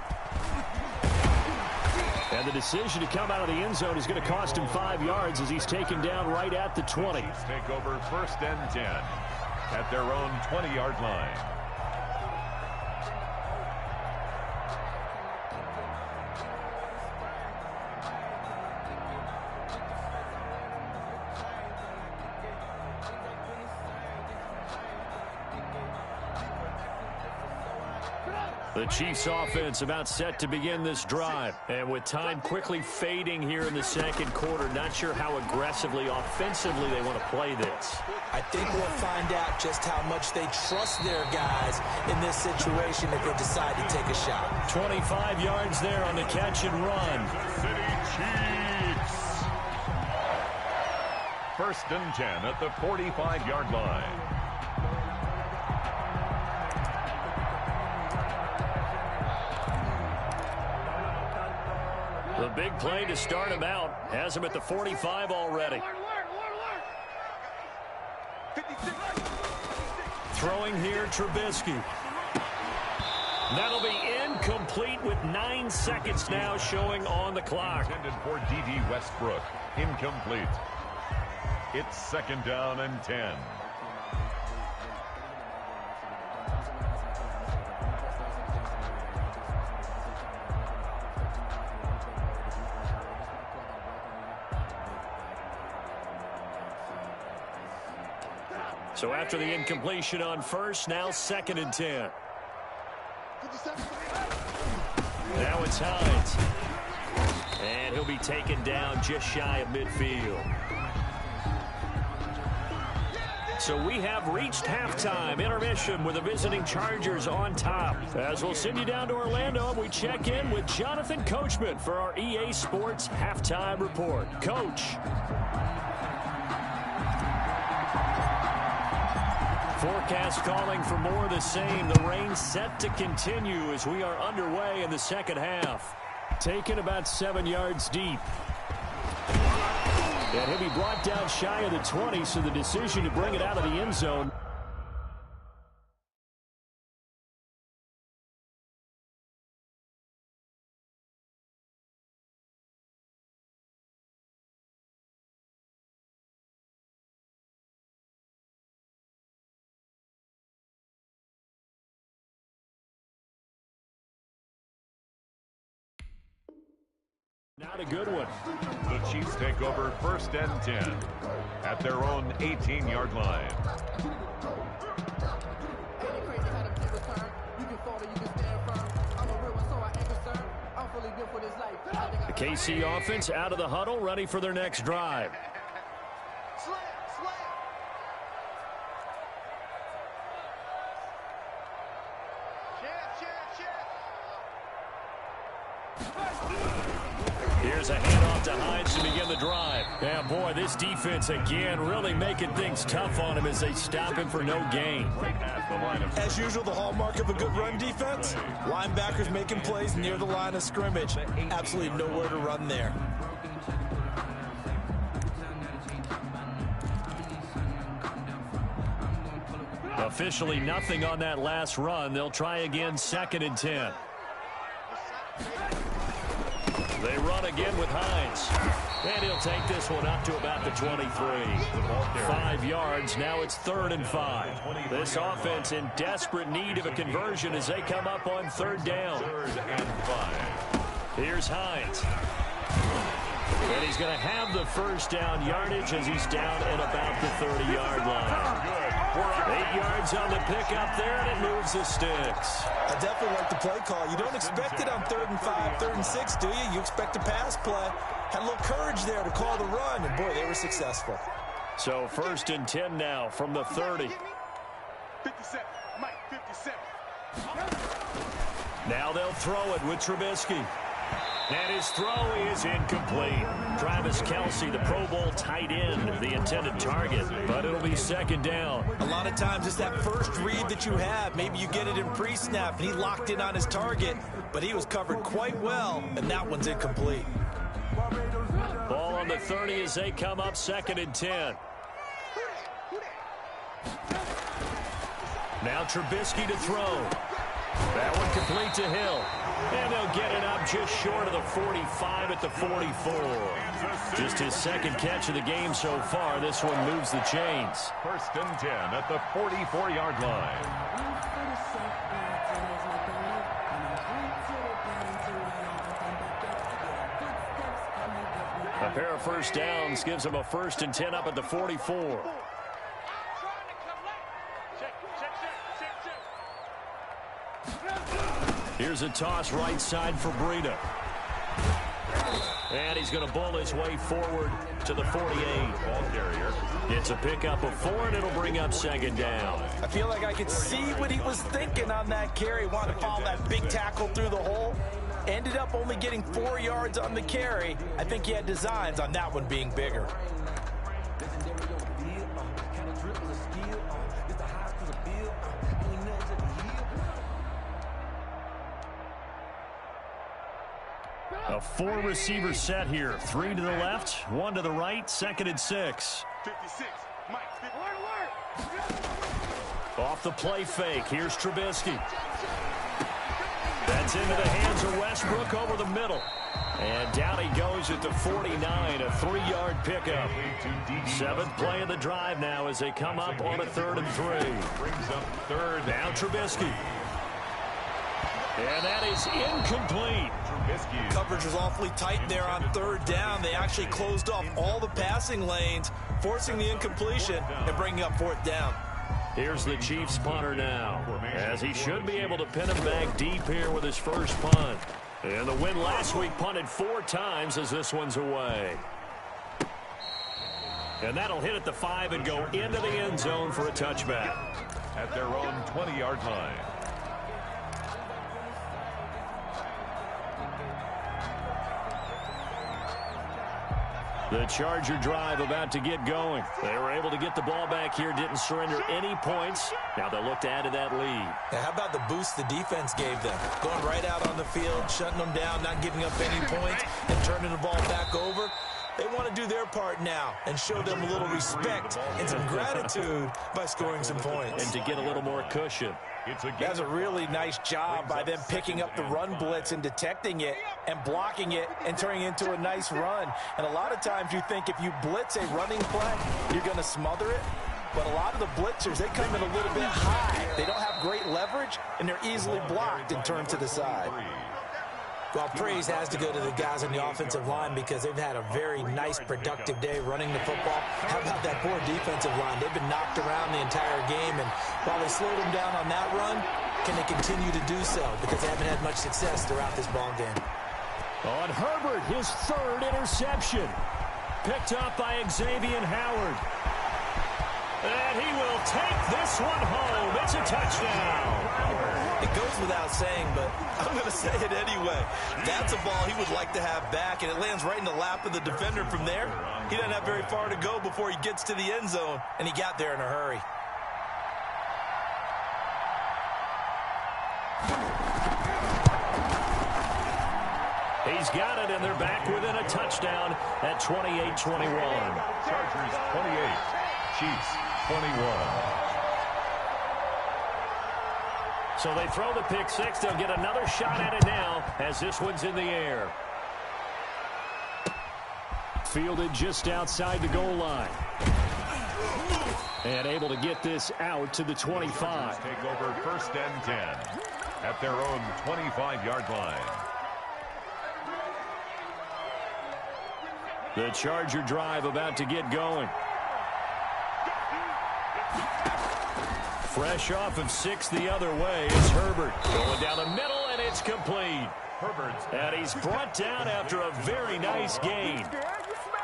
[SPEAKER 6] And the decision to come out of the end zone is going to cost him 5 yards as he's taken down right at the 20.
[SPEAKER 7] Take over 1st and 10 at their own 20-yard line.
[SPEAKER 6] The Chiefs offense about set to begin this drive. And with time quickly fading here in the second quarter, not sure how aggressively, offensively they want to play this.
[SPEAKER 8] I think we'll find out just how much they trust their guys in this situation if they decide to take a shot.
[SPEAKER 6] 25 yards there on the catch and run.
[SPEAKER 7] City Chiefs. 1st and 10 at the 45-yard line.
[SPEAKER 6] big play to start him out. Has him at the 45 already. Throwing here, Trubisky. That'll be incomplete with 9 seconds now showing on the clock.
[SPEAKER 7] Intended for D.D. Westbrook. Incomplete. It's 2nd down and 10.
[SPEAKER 6] So after the incompletion on first, now 2nd and 10. Now it's Hines. And he'll be taken down just shy of midfield. So we have reached halftime. Intermission with the visiting Chargers on top. As we'll send you down to Orlando, we check in with Jonathan Coachman for our EA Sports Halftime Report. Coach. Forecast calling for more of the same. The rain set to continue as we are underway in the second half. Taken about 7 yards deep. And he'll be brought down shy of the 20, so the decision to bring it out of the end zone. Not a good one.
[SPEAKER 7] The Chiefs take over 1st and 10 at their own 18-yard line.
[SPEAKER 6] The KC offense out of the huddle, ready for their next drive. Here's a handoff to Hines to begin the drive. Yeah, boy, this defense again really making things tough on him as they stop him for no gain.
[SPEAKER 8] As usual, the hallmark of a good run defense, linebackers making plays near the line of scrimmage. Absolutely nowhere to run there.
[SPEAKER 6] Officially nothing on that last run. They'll try again 2nd and 10. They run again with Hines. And he'll take this one up to about the 23. 5 yards. Now it's 3rd and 5. This offense in desperate need of a conversion as they come up on 3rd down.
[SPEAKER 7] 3rd and 5.
[SPEAKER 6] Here's Hines. And he's going to have the first down yardage as he's down at about the 30-yard line. 8 yards on the pickup there, and it moves the sticks.
[SPEAKER 8] I definitely like the play call. You don't expect it on 3rd and 5, 3rd and 6, do you? You expect a pass play. Had a little courage there to call the run, and boy, they were successful.
[SPEAKER 6] So 1st and 10 now from the 30.
[SPEAKER 9] 57, Mike, 57.
[SPEAKER 6] Now they'll throw it with Trubisky. And his throw is incomplete. Travis Kelce, the Pro Bowl tight end, the intended target. But it'll be 2nd down.
[SPEAKER 8] A lot of times it's that first read that you have. Maybe you get it in pre-snap, and he locked in on his target, but he was covered quite well, and that one's incomplete.
[SPEAKER 6] Ball on the 30 as they come up 2nd and 10. Now Trubisky to throw. That one complete to Hill. And they'll get it up just short of the 45 at the 44. Just his 2nd catch of the game so far. This one moves the chains.
[SPEAKER 7] 1st and 10 at the 44-yard line.
[SPEAKER 6] A pair of first downs gives him a 1st and 10 up at the 44. Here's a toss right side for Brotha. And he's going to bowl his way forward to the 48.
[SPEAKER 7] Ball carrier.
[SPEAKER 6] It's a pickup of 4, and it'll bring up 2nd down.
[SPEAKER 8] I feel like I could see what he was thinking on that carry. Wanted to follow that big tackle through the hole. Ended up only getting 4 yards on the carry. I think he had designs on that one being bigger.
[SPEAKER 6] A 4-receiver set here. 3 to the left, 1 to the right, 2nd and 6.
[SPEAKER 9] 56. Mike.
[SPEAKER 6] Off the play fake. Here's Trubisky. That's into the hands of Westbrook over the middle. And down he goes at the 49, a 3-yard pickup. 7th play of the drive now as they come up on a 3rd and 3.
[SPEAKER 7] Brings up 3rd.
[SPEAKER 6] Now Trubisky. And that is incomplete.
[SPEAKER 7] Trubisky.
[SPEAKER 8] Coverage was awfully tight there on 3rd down. They actually closed off all the passing lanes, forcing the incompletion and bringing up 4th down.
[SPEAKER 6] Here's the Chiefs punter now, as he should be able to pin him back deep here with his first punt. And the win last week punted 4 times as this one's away. And that'll hit at the 5 and go into the end zone for a touchback.
[SPEAKER 7] At their own 20-yard line.
[SPEAKER 6] The Charger drive about to get going. They were able to get the ball back here, didn't surrender any points. Now they'll look to add to that lead.
[SPEAKER 8] Now, how about the boost the defense gave them? Going right out on the field, shutting them down, not giving up any points, and turning the ball back over. They want to do their part now and show them a little respect and some gratitude by scoring some points.
[SPEAKER 6] And to get a little more cushion.
[SPEAKER 8] That's a really nice job by them picking up the run blitz and detecting it and blocking it and turning it into a nice run. And a lot of times you think if you blitz a running play, you're going to smother it. But a lot of the blitzers, they come in a little bit high. They don't have great leverage, and they're easily blocked and turned to the side. Well, praise has to go to the guys on the offensive line because they've had a very nice, productive day running the football. How about that poor defensive line? They've been knocked around the entire game, and while they slowed them down on that run, can they continue to do so? Because they haven't had much success throughout this ball game.
[SPEAKER 6] On Herbert, his 3rd interception. Picked up by Xavier Howard. And he will take this one home. It's a touchdown.
[SPEAKER 8] It goes without saying, but I'm going to say it anyway. That's a ball he would like to have back, and it lands right in the lap of the defender from there. He doesn't have very far to go before he gets to the end zone, and he got there in a hurry.
[SPEAKER 6] He's got it, and they're back within a touchdown at 28-21.
[SPEAKER 7] Chargers 28, Chiefs 21.
[SPEAKER 6] So they throw the pick 6. They'll get another shot at it now as this one's in the air. Fielded just outside the goal line. And able to get this out to the 25.
[SPEAKER 7] Take over 1st and 10 at their own 25-yard line.
[SPEAKER 6] The Charger drive about to get going. Fresh off of 6 the other way, it's Herbert. Going down the middle, and it's complete.
[SPEAKER 7] Herbert's
[SPEAKER 6] And he's brought down after a very nice gain.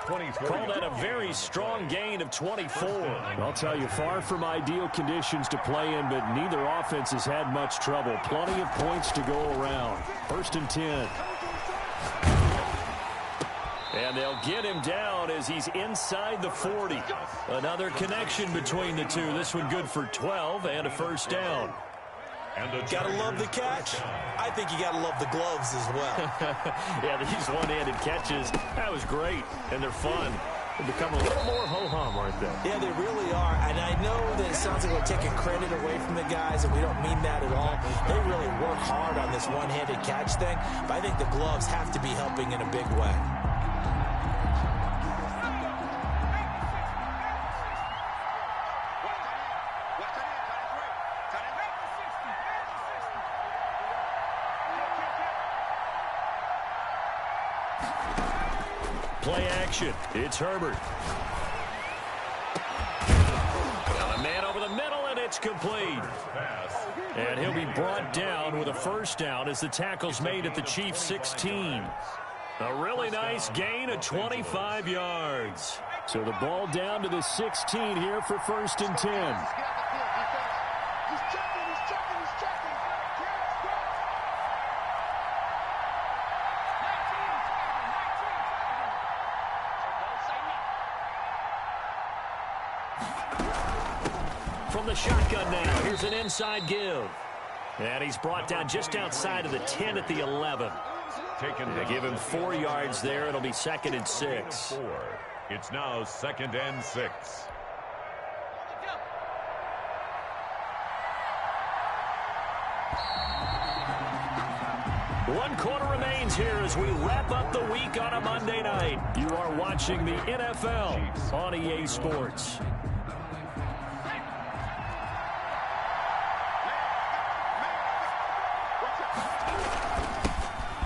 [SPEAKER 6] Call that a very strong gain of 24. I'll tell you, far from ideal conditions to play in, but neither offense has had much trouble. Plenty of points to go around. 1st and 10. And they'll get him down as he's inside the 40. Another connection between the two. This one good for 12 and a 1st down.
[SPEAKER 8] Gotta love the catch. I think you gotta love the gloves as well.
[SPEAKER 6] Yeah, these one-handed catches, that was great, and they're fun. They become a little more ho-hum, aren't they?
[SPEAKER 8] Yeah, they really are. And I know that it sounds like we're taking credit away from the guys, and we don't mean that at all. They really work hard on this one-handed catch thing, but I think the gloves have to be helping in a big way.
[SPEAKER 6] Play action. It's Herbert. Got a man over the middle, and it's complete. And he'll be brought down with a 1st down as the tackle's made at the Chiefs' 16. A really nice gain of 25 yards. So the ball down to the 16 here for 1st and 10. From the shotgun now, here's an inside give. And he's brought down just outside of the 10 at the 11.
[SPEAKER 7] taken.
[SPEAKER 6] They give him 4 yards there. It'll be 2nd and 6.
[SPEAKER 7] It's now 2nd and 6.
[SPEAKER 6] One quarter remains here as we wrap up the week on a Monday night. You are watching the NFL on EA Sports.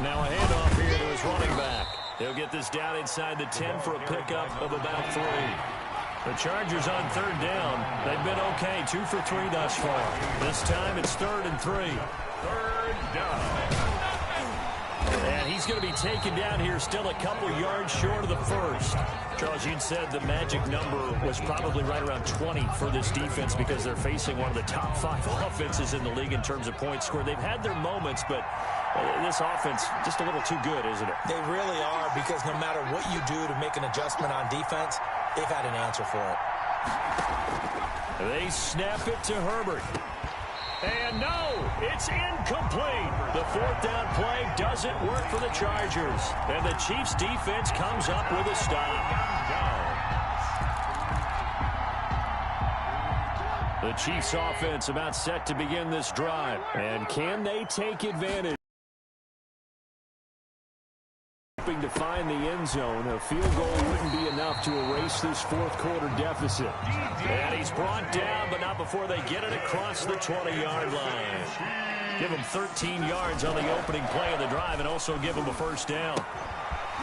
[SPEAKER 6] Now a handoff here to his running back. He'll get this down inside the 10 for a pickup of about 3. The Chargers on 3rd down. They've been okay, 2 for 3 thus far. This time it's 3rd and 3.
[SPEAKER 7] 3rd down.
[SPEAKER 6] And he's going to be taken down here still a couple yards short of the first. Charles, you said the magic number was probably right around 20 for this defense because they're facing one of the top 5 offenses in the league in terms of points scored. They've had their moments, but this offense just a little too good, isn't it?
[SPEAKER 8] They really are, because no matter what you do to make an adjustment on defense, they've had an answer for it.
[SPEAKER 6] They snap it to Herbert. And no, it's incomplete. The 4th down play doesn't work for the Chargers. And the Chiefs defense comes up with a stop. The Chiefs offense about set to begin this drive. And can they take advantage? Hoping to find the end zone. A field goal wouldn't be enough to erase this 4th quarter deficit. And he's brought down, but not before they get it across the 20-yard line. Give him 13 yards on the opening play of the drive and also give him a 1st down.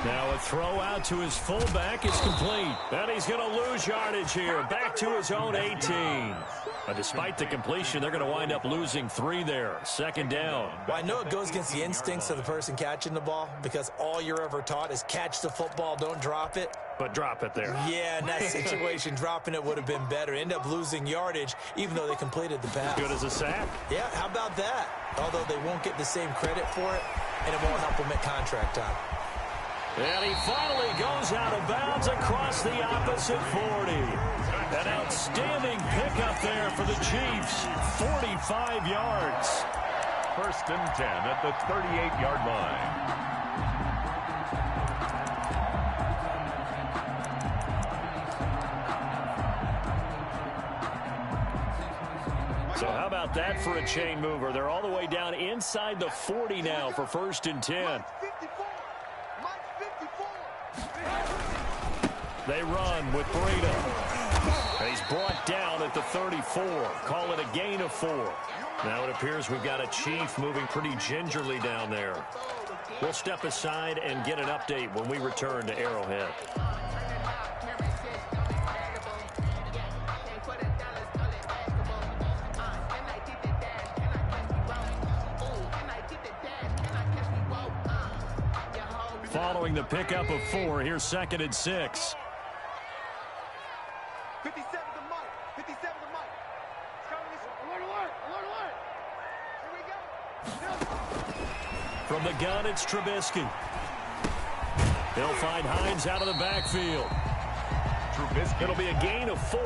[SPEAKER 6] Now a throw out to his fullback is complete. And he's going to lose yardage here. Back to his own 18. Despite the completion, they're going to wind up losing 3 there. 2nd down.
[SPEAKER 8] Well, I know it goes against the instincts of the person catching the ball, because all you're ever taught is catch the football, don't drop it.
[SPEAKER 6] But drop it there.
[SPEAKER 8] Yeah, in that situation, dropping it would have been better. End up losing yardage, even though they completed the pass.
[SPEAKER 6] Good as a sack.
[SPEAKER 8] Yeah, how about that? Although they won't get the same credit for it, and it won't help them at contract time.
[SPEAKER 6] And he finally goes out of bounds across the opposite 40. An outstanding pickup there for the Chiefs. 45 yards.
[SPEAKER 7] 1st and 10 at the 38-yard line.
[SPEAKER 6] So how about that for a chain mover? They're all the way down inside the 40 now for 1st and 10. They run with Brotha. He's brought down at the 34. Call it a gain of 4. Now it appears we've got a Chief moving pretty gingerly down there. We'll step aside and get an update when we return to Arrowhead. Following the pickup of 4, here's 2nd and 6.
[SPEAKER 9] 57 to Mike. 57 to Mike. It's coming this way. Alert, alert, alert, alert. Here we go.
[SPEAKER 6] From the gun, it's Trubisky. He'll find Hines out of the backfield. It'll be a gain of 4.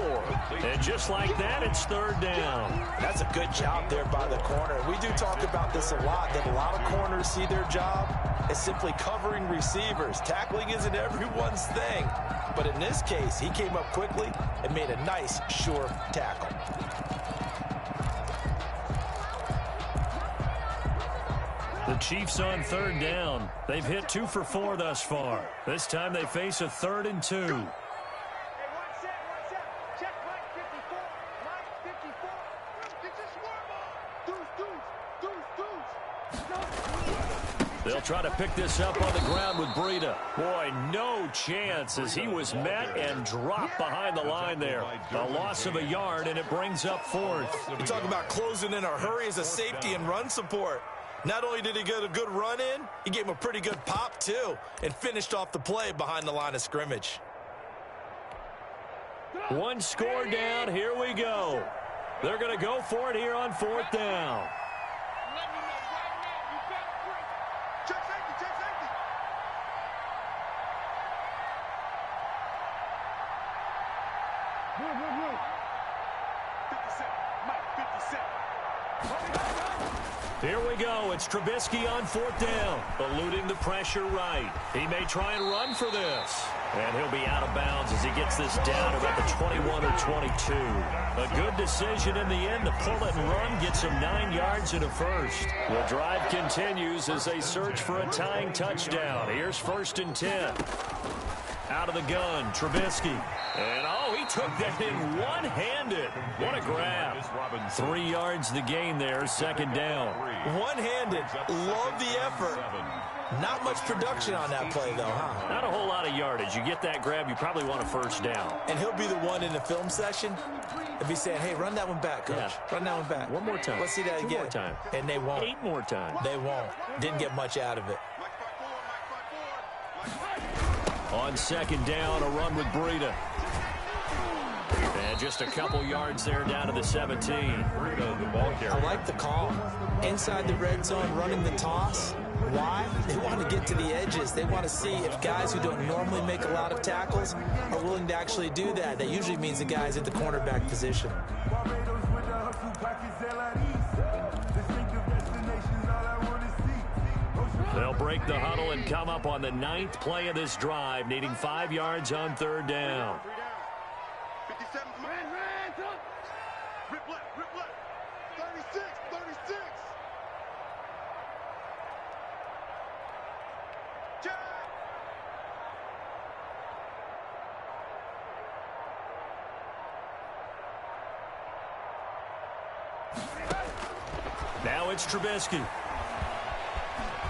[SPEAKER 6] And just like that, it's 3rd down.
[SPEAKER 8] That's a good job there by the corner. We do talk about this a lot, that a lot of corners see their job as simply covering receivers. Tackling isn't everyone's thing. But in this case, he came up quickly and made a nice, sure tackle.
[SPEAKER 6] The Chiefs on 3rd down. They've hit 2 for 4 thus far. This time they face a 3rd and 2. They'll try to pick this up on the ground with Brotha. Boy, no chance as he was met and dropped behind the line there. A loss of a yard, and it brings up 4th.
[SPEAKER 8] You talk about closing in a hurry as a safety and run support. Not only did he get a good run in, he gave him a pretty good pop, too, and finished off the play behind the line of scrimmage.
[SPEAKER 6] 1 score down. Here we go. They're going to go for it here on 4th down. Here we go. It's Trubisky on 4th down. Eluding the pressure right. He may try and run for this. And he'll be out of bounds as he gets this down to about the 21 or 22. A good decision in the end to pull it and run. Gets him 9 yards and a first. The drive continues as they search for a tying touchdown. Here's 1st and 10. Out of the gun, Trubisky. And, he took that in one-handed. What a grab. 3 yards the gain there, 2nd down.
[SPEAKER 8] One-handed. Love the effort. Not much production on that play, though, huh?
[SPEAKER 6] Not a whole lot of yardage. You get that grab, you probably want a 1st down.
[SPEAKER 8] And he'll be the one in the film session and be saying, hey, run that one back, Coach.
[SPEAKER 6] Yeah.
[SPEAKER 8] Run that one back.
[SPEAKER 6] One more time.
[SPEAKER 8] Let's see that again.
[SPEAKER 6] 2 more time.
[SPEAKER 8] And they won't.
[SPEAKER 6] 8 more times.
[SPEAKER 8] They won't. Didn't get much out of it.
[SPEAKER 6] On 2nd down, a run with Brotha. And just a couple yards there down to the 17.
[SPEAKER 8] I like the call. Inside the red zone, running the toss. Why? They want to get to the edges. They want to see if guys who don't normally make a lot of tackles are willing to actually do that. That usually means the guys at the cornerback position.
[SPEAKER 6] They'll break the huddle and come up on the 9th play of this drive, needing 5 yards on 3rd down.
[SPEAKER 9] 57, rip left, 36.
[SPEAKER 6] Now it's Trubisky.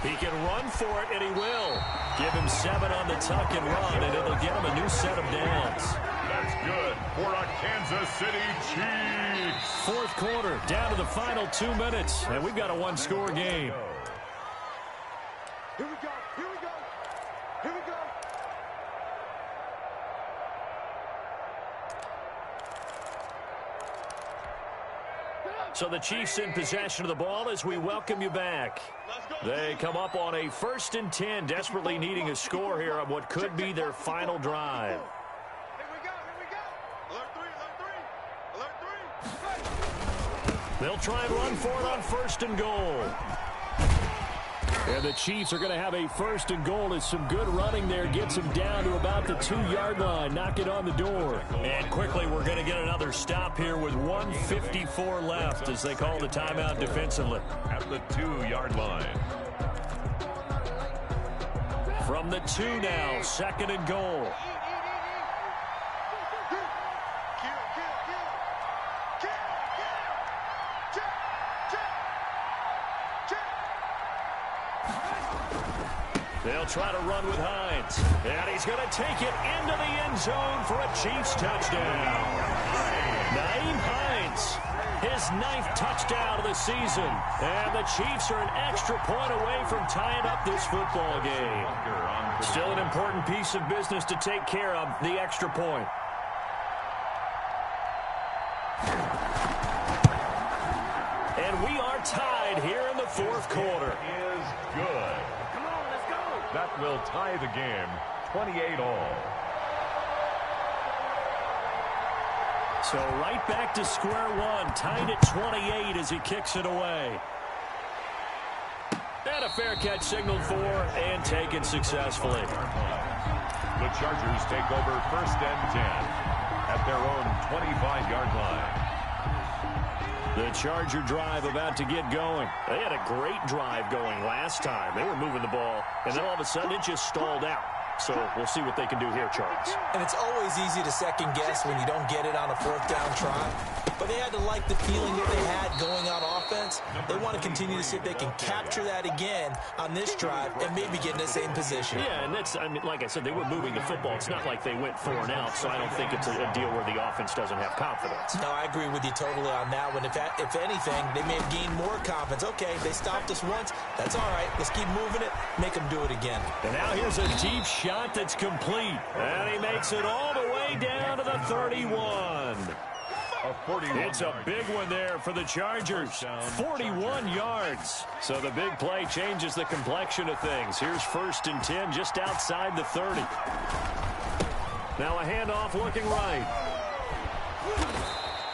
[SPEAKER 6] He can run for it, and he will. Give him 7 on the tuck and run, and it'll get him a new set of downs.
[SPEAKER 7] That's good for a Kansas City Chiefs.
[SPEAKER 6] 4th quarter, down to the final 2 minutes, and we've got a 1-score game.
[SPEAKER 9] Here we go.
[SPEAKER 6] So the Chiefs in possession of the ball as we welcome you back. They come up on a 1st and 10, desperately needing a score here on what could be their final drive.
[SPEAKER 9] Here we go. Alert 3.
[SPEAKER 6] They'll try and run for it on 1st and goal. And the Chiefs are going to have a 1st and goal as some good running there gets them down to about the 2-yard line. Knock it on the door. And quickly we're going to get another stop here with 1:54 left as they call the timeout defensively.
[SPEAKER 7] At the 2-yard line.
[SPEAKER 6] From the 2 now, 2nd and goal. They'll try to run with Hines. And he's going to take it into the end zone for a Chiefs touchdown. Nyheim Hines, his 9th touchdown of the season. And the Chiefs are an extra point away from tying up this football game. Still an important piece of business to take care of, the extra point. And we are tied here in the 4th quarter.
[SPEAKER 7] Is good. That will tie the game, 28-all.
[SPEAKER 6] So right back to square one, tied at 28 as he kicks it away. And a fair catch signaled for and taken successfully.
[SPEAKER 7] The Chargers take over 1st and 10 at their own 25-yard line.
[SPEAKER 6] The Charger drive about to get going. They had a great drive going last time. They were moving the ball, and then all of a sudden it just stalled out. So we'll see what they can do here, Charles.
[SPEAKER 8] And it's always easy to second guess when you don't get it on a 4th down try. But they had to like the feeling that they had going on offense. They want to continue to see if they can capture that again on this drive and maybe get in the same position.
[SPEAKER 6] Yeah, and that's, I mean, like I said, they were moving the football. It's not like they went 4 and out, so I don't think it's a deal where the offense doesn't have confidence.
[SPEAKER 8] No, I agree with you totally on that one. If anything, they may have gained more confidence. Okay, they stopped us once. That's all right. Let's keep moving it. Make them do it again.
[SPEAKER 6] And now here's a deep shot that's complete. And he makes it all the way down to the 31. It's a big one there for the Chargers. 41 yards. So the big play changes the complexion of things. Here's 1st and 10 just outside the 30. Now a handoff looking right.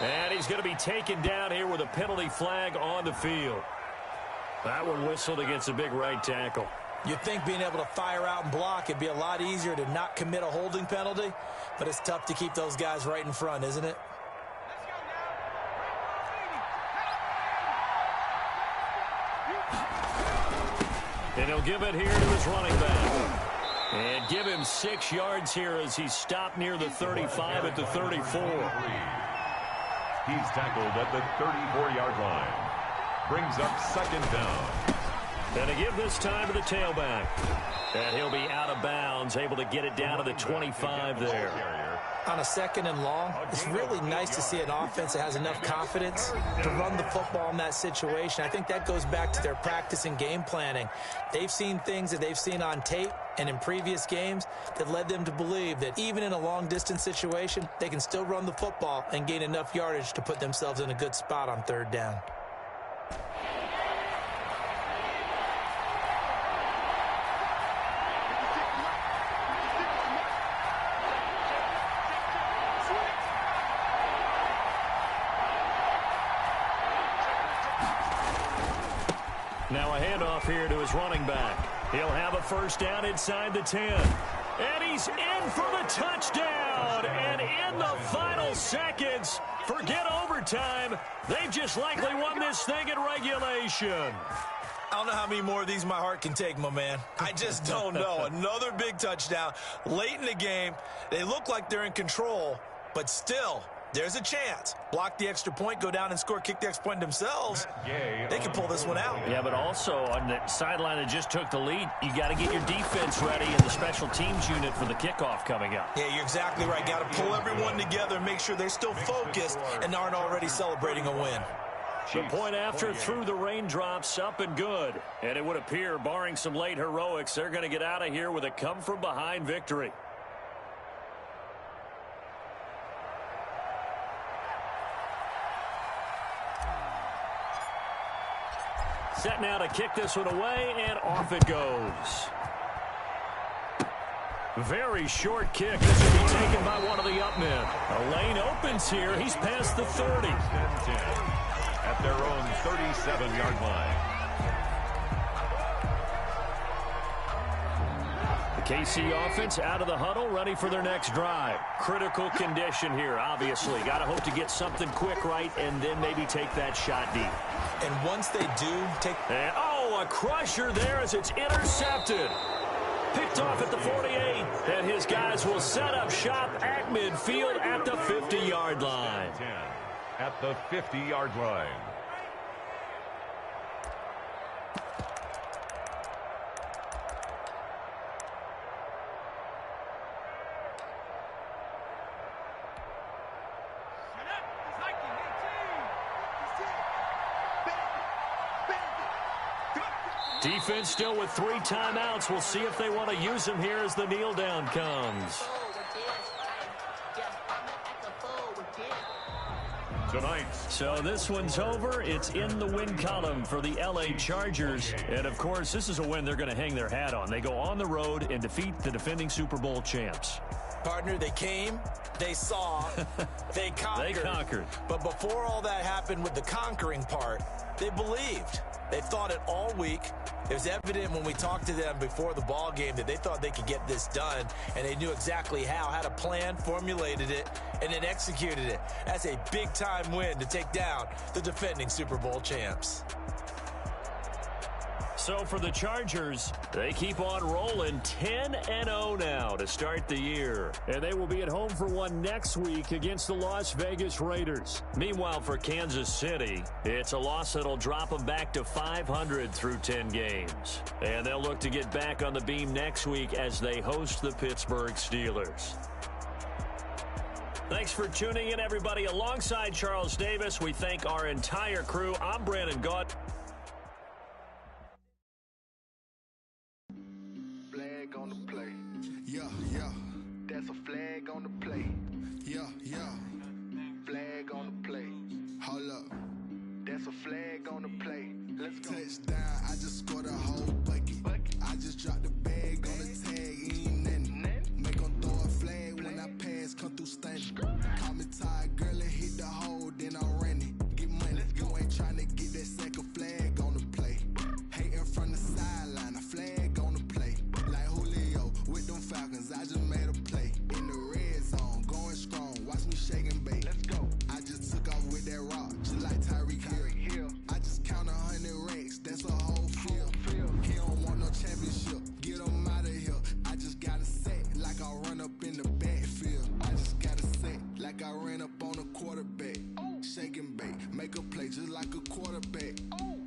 [SPEAKER 6] And he's going to be taken down here with a penalty flag on the field. That one whistled against a big right tackle.
[SPEAKER 8] You'd think being able to fire out and block, it'd be a lot easier to not commit a holding penalty, but it's tough to keep those guys right in front, isn't it?
[SPEAKER 6] And he'll give it here to his running back. And give him 6 yards here as he's stopped near the 35 at the 34.
[SPEAKER 7] He's tackled at the 34-yard line. Brings up second down.
[SPEAKER 6] And to give this time to the tailback. And he'll be out of bounds, able to get it down to the 25 there.
[SPEAKER 8] On a second and long, it's really nice to see an offense that has enough confidence to run the football in that situation. I think that goes back to their practice and game planning. They've seen things that they've seen on tape and in previous games that led them to believe that even in a long-distance situation, they can still run the football and gain enough yardage to put themselves in a good spot on third down.
[SPEAKER 6] Now a handoff here to his running back. He'll have a first down inside the 10. And he's in for the touchdown. And in the final seconds, forget overtime. They've just likely won this thing in regulation.
[SPEAKER 8] I don't know how many more of these my heart can take, my man. I just don't know. Another big touchdown late in the game. They look like they're in control, but still, there's a chance. Block the extra point, go down and score, kick the extra point themselves. They can pull this one out.
[SPEAKER 6] Yeah, but also on the sideline that just took the lead, you got to get your defense ready and the special teams unit for the kickoff coming up.
[SPEAKER 8] Yeah, you're exactly right. Got to pull everyone together and make sure they're still focused and aren't already celebrating a win.
[SPEAKER 6] The point after through the raindrops, up and good. And it would appear, barring some late heroics, they're going to get out of here with a come-from-behind victory. Set now to kick this one away, and off it goes. Very short kick. This will be taken by one of the up men. A lane opens here. He's past the 30.
[SPEAKER 7] At their own 37-yard line.
[SPEAKER 6] The KC offense out of the huddle, ready for their next drive. Critical condition here, obviously. Got to hope to get something quick right and then maybe take that shot deep.
[SPEAKER 8] And once they do,
[SPEAKER 6] And, a crusher there as it's intercepted. Picked off at the 48. And his guys will set up shop at midfield at the 50-yard line.
[SPEAKER 7] At the 50-yard line.
[SPEAKER 6] Defense still with 3 timeouts. We'll see if they want to use them here as the kneel down comes.
[SPEAKER 7] Tonight.
[SPEAKER 6] So this one's over. It's in the win column for the LA Chargers. And, of course, this is a win they're going to hang their hat on. They go on the road and defeat the defending Super Bowl champs.
[SPEAKER 8] Partner, they came, they saw, they conquered.
[SPEAKER 6] They conquered.
[SPEAKER 8] But before all that happened with the conquering part, they believed. They thought it all week. It was evident when we talked to them before the ball game that they thought they could get this done, and they knew exactly how, had a plan, formulated it, and then executed it. That's a big-time win to take down the defending Super Bowl champs.
[SPEAKER 6] So for the Chargers, they keep on rolling 10-0 now to start the year. And they will be at home for one next week against the Las Vegas Raiders. Meanwhile, for Kansas City, it's a loss that'll drop them back to 500 through 10 games. And they'll look to get back on the beam next week as they host the Pittsburgh Steelers. Thanks for tuning in, everybody. Alongside Charles Davis, we thank our entire crew. I'm Brandon Gaunt.
[SPEAKER 2] On the play. Yeah. That's a flag on the play. Yeah. Flag on the play. Hold up. That's a flag on the play. Let's go. Touchdown, I just scored a whole bucket. I just dropped the bag on the tag, ain't nothing. Make them throw a flag when I pass, come through stunning. Call me tired, girl, and hit the hole. make a play just like a quarterback.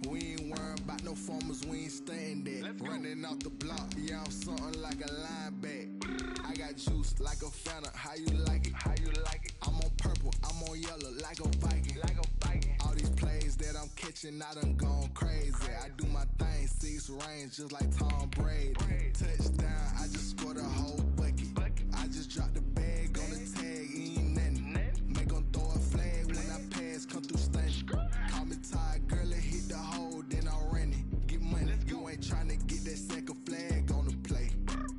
[SPEAKER 2] We ain't worrying about no formers, we ain't staying there. Running off the block, yeah, I'm something like a linebacker. I got juice like a fountain, how you like it? How you like it? I'm on purple, I'm on yellow like a Viking. Like a Viking. All these plays that I'm catching, I done gone crazy. I do my thing, 6 range just like Tom Brady. Touchdown, I just scored a whole bucket. I just dropped the bag on the tag, ain't nothing. Make 'em throw a flag when I pass, come through stunning. Call me tired, girl, it hit the hole, then I ran it. Get money, you ain't tryna get that second flag on the play.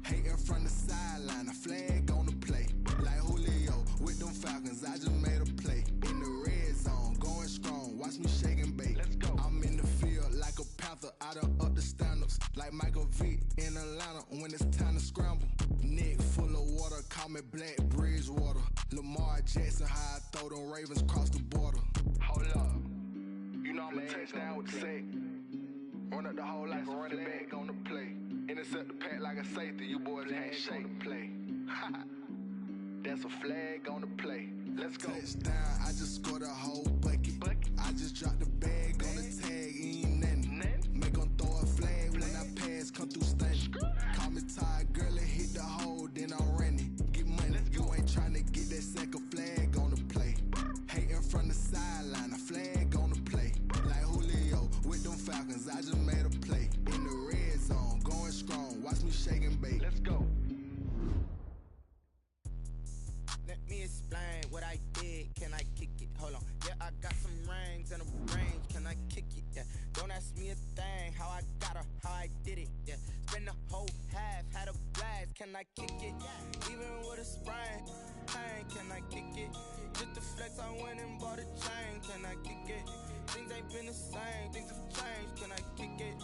[SPEAKER 2] Hating from the sideline, a flag on the play. Like Julio with them Falcons, I just made a play. In the red zone, going strong, watch me shake and bake. I'm in the field like a panther, I done up the standards. Like Michael Vick in Atlanta when it's time to scramble. Neck full of water, call me Black Bridgewater. Lamar Jackson, how I throw them Ravens across the border. Hold up, you know I'm a touchdown with the sack. Run up the whole like a running back on the play. Intercept the pack like a safety, you boys ain't shake the play. That's a flag on the play. Let's go. Touchdown, I just scored a whole bucket. I just dropped the bag on the tag, ain't nothing. Make 'em throw a flag when I pass, come through stunning. Call me tired, girl, it hit the hole, then I ran it. Get money, you ain't tryna get that second flag on the play. Hating from the sideline, a flag on the play. Like Julio with them Falcons, I just made a play. In the red zone, going strong, watch me shake and bake. Let's go.
[SPEAKER 5] Let me explain what I did. Can I kick it? Hold on. Yeah, I got some rings and a range. Can I kick it? Yeah. Don't ask me a thing. How I got her, how I did it. Yeah. Spend the whole half, had a blast. Can I kick it? Even with a sprain. Pain, can I kick it? Just the flex, I went and bought a chain. Can I kick it? Things ain't been the same. Things have changed. Can I kick it?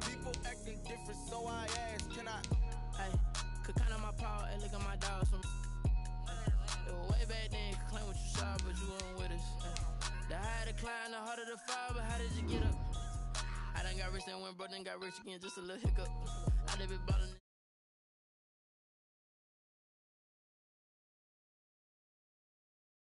[SPEAKER 5] People acting different, so I ask. Can I?
[SPEAKER 10] Hey, could count on my power and look at my dogs from. Way back then, you could claim what you saw, but you weren't with us. The higher the climb, the harder the fall, but how did you get up? I done got rich and went broke, then got rich again, just a little hiccup. I done been ballin'.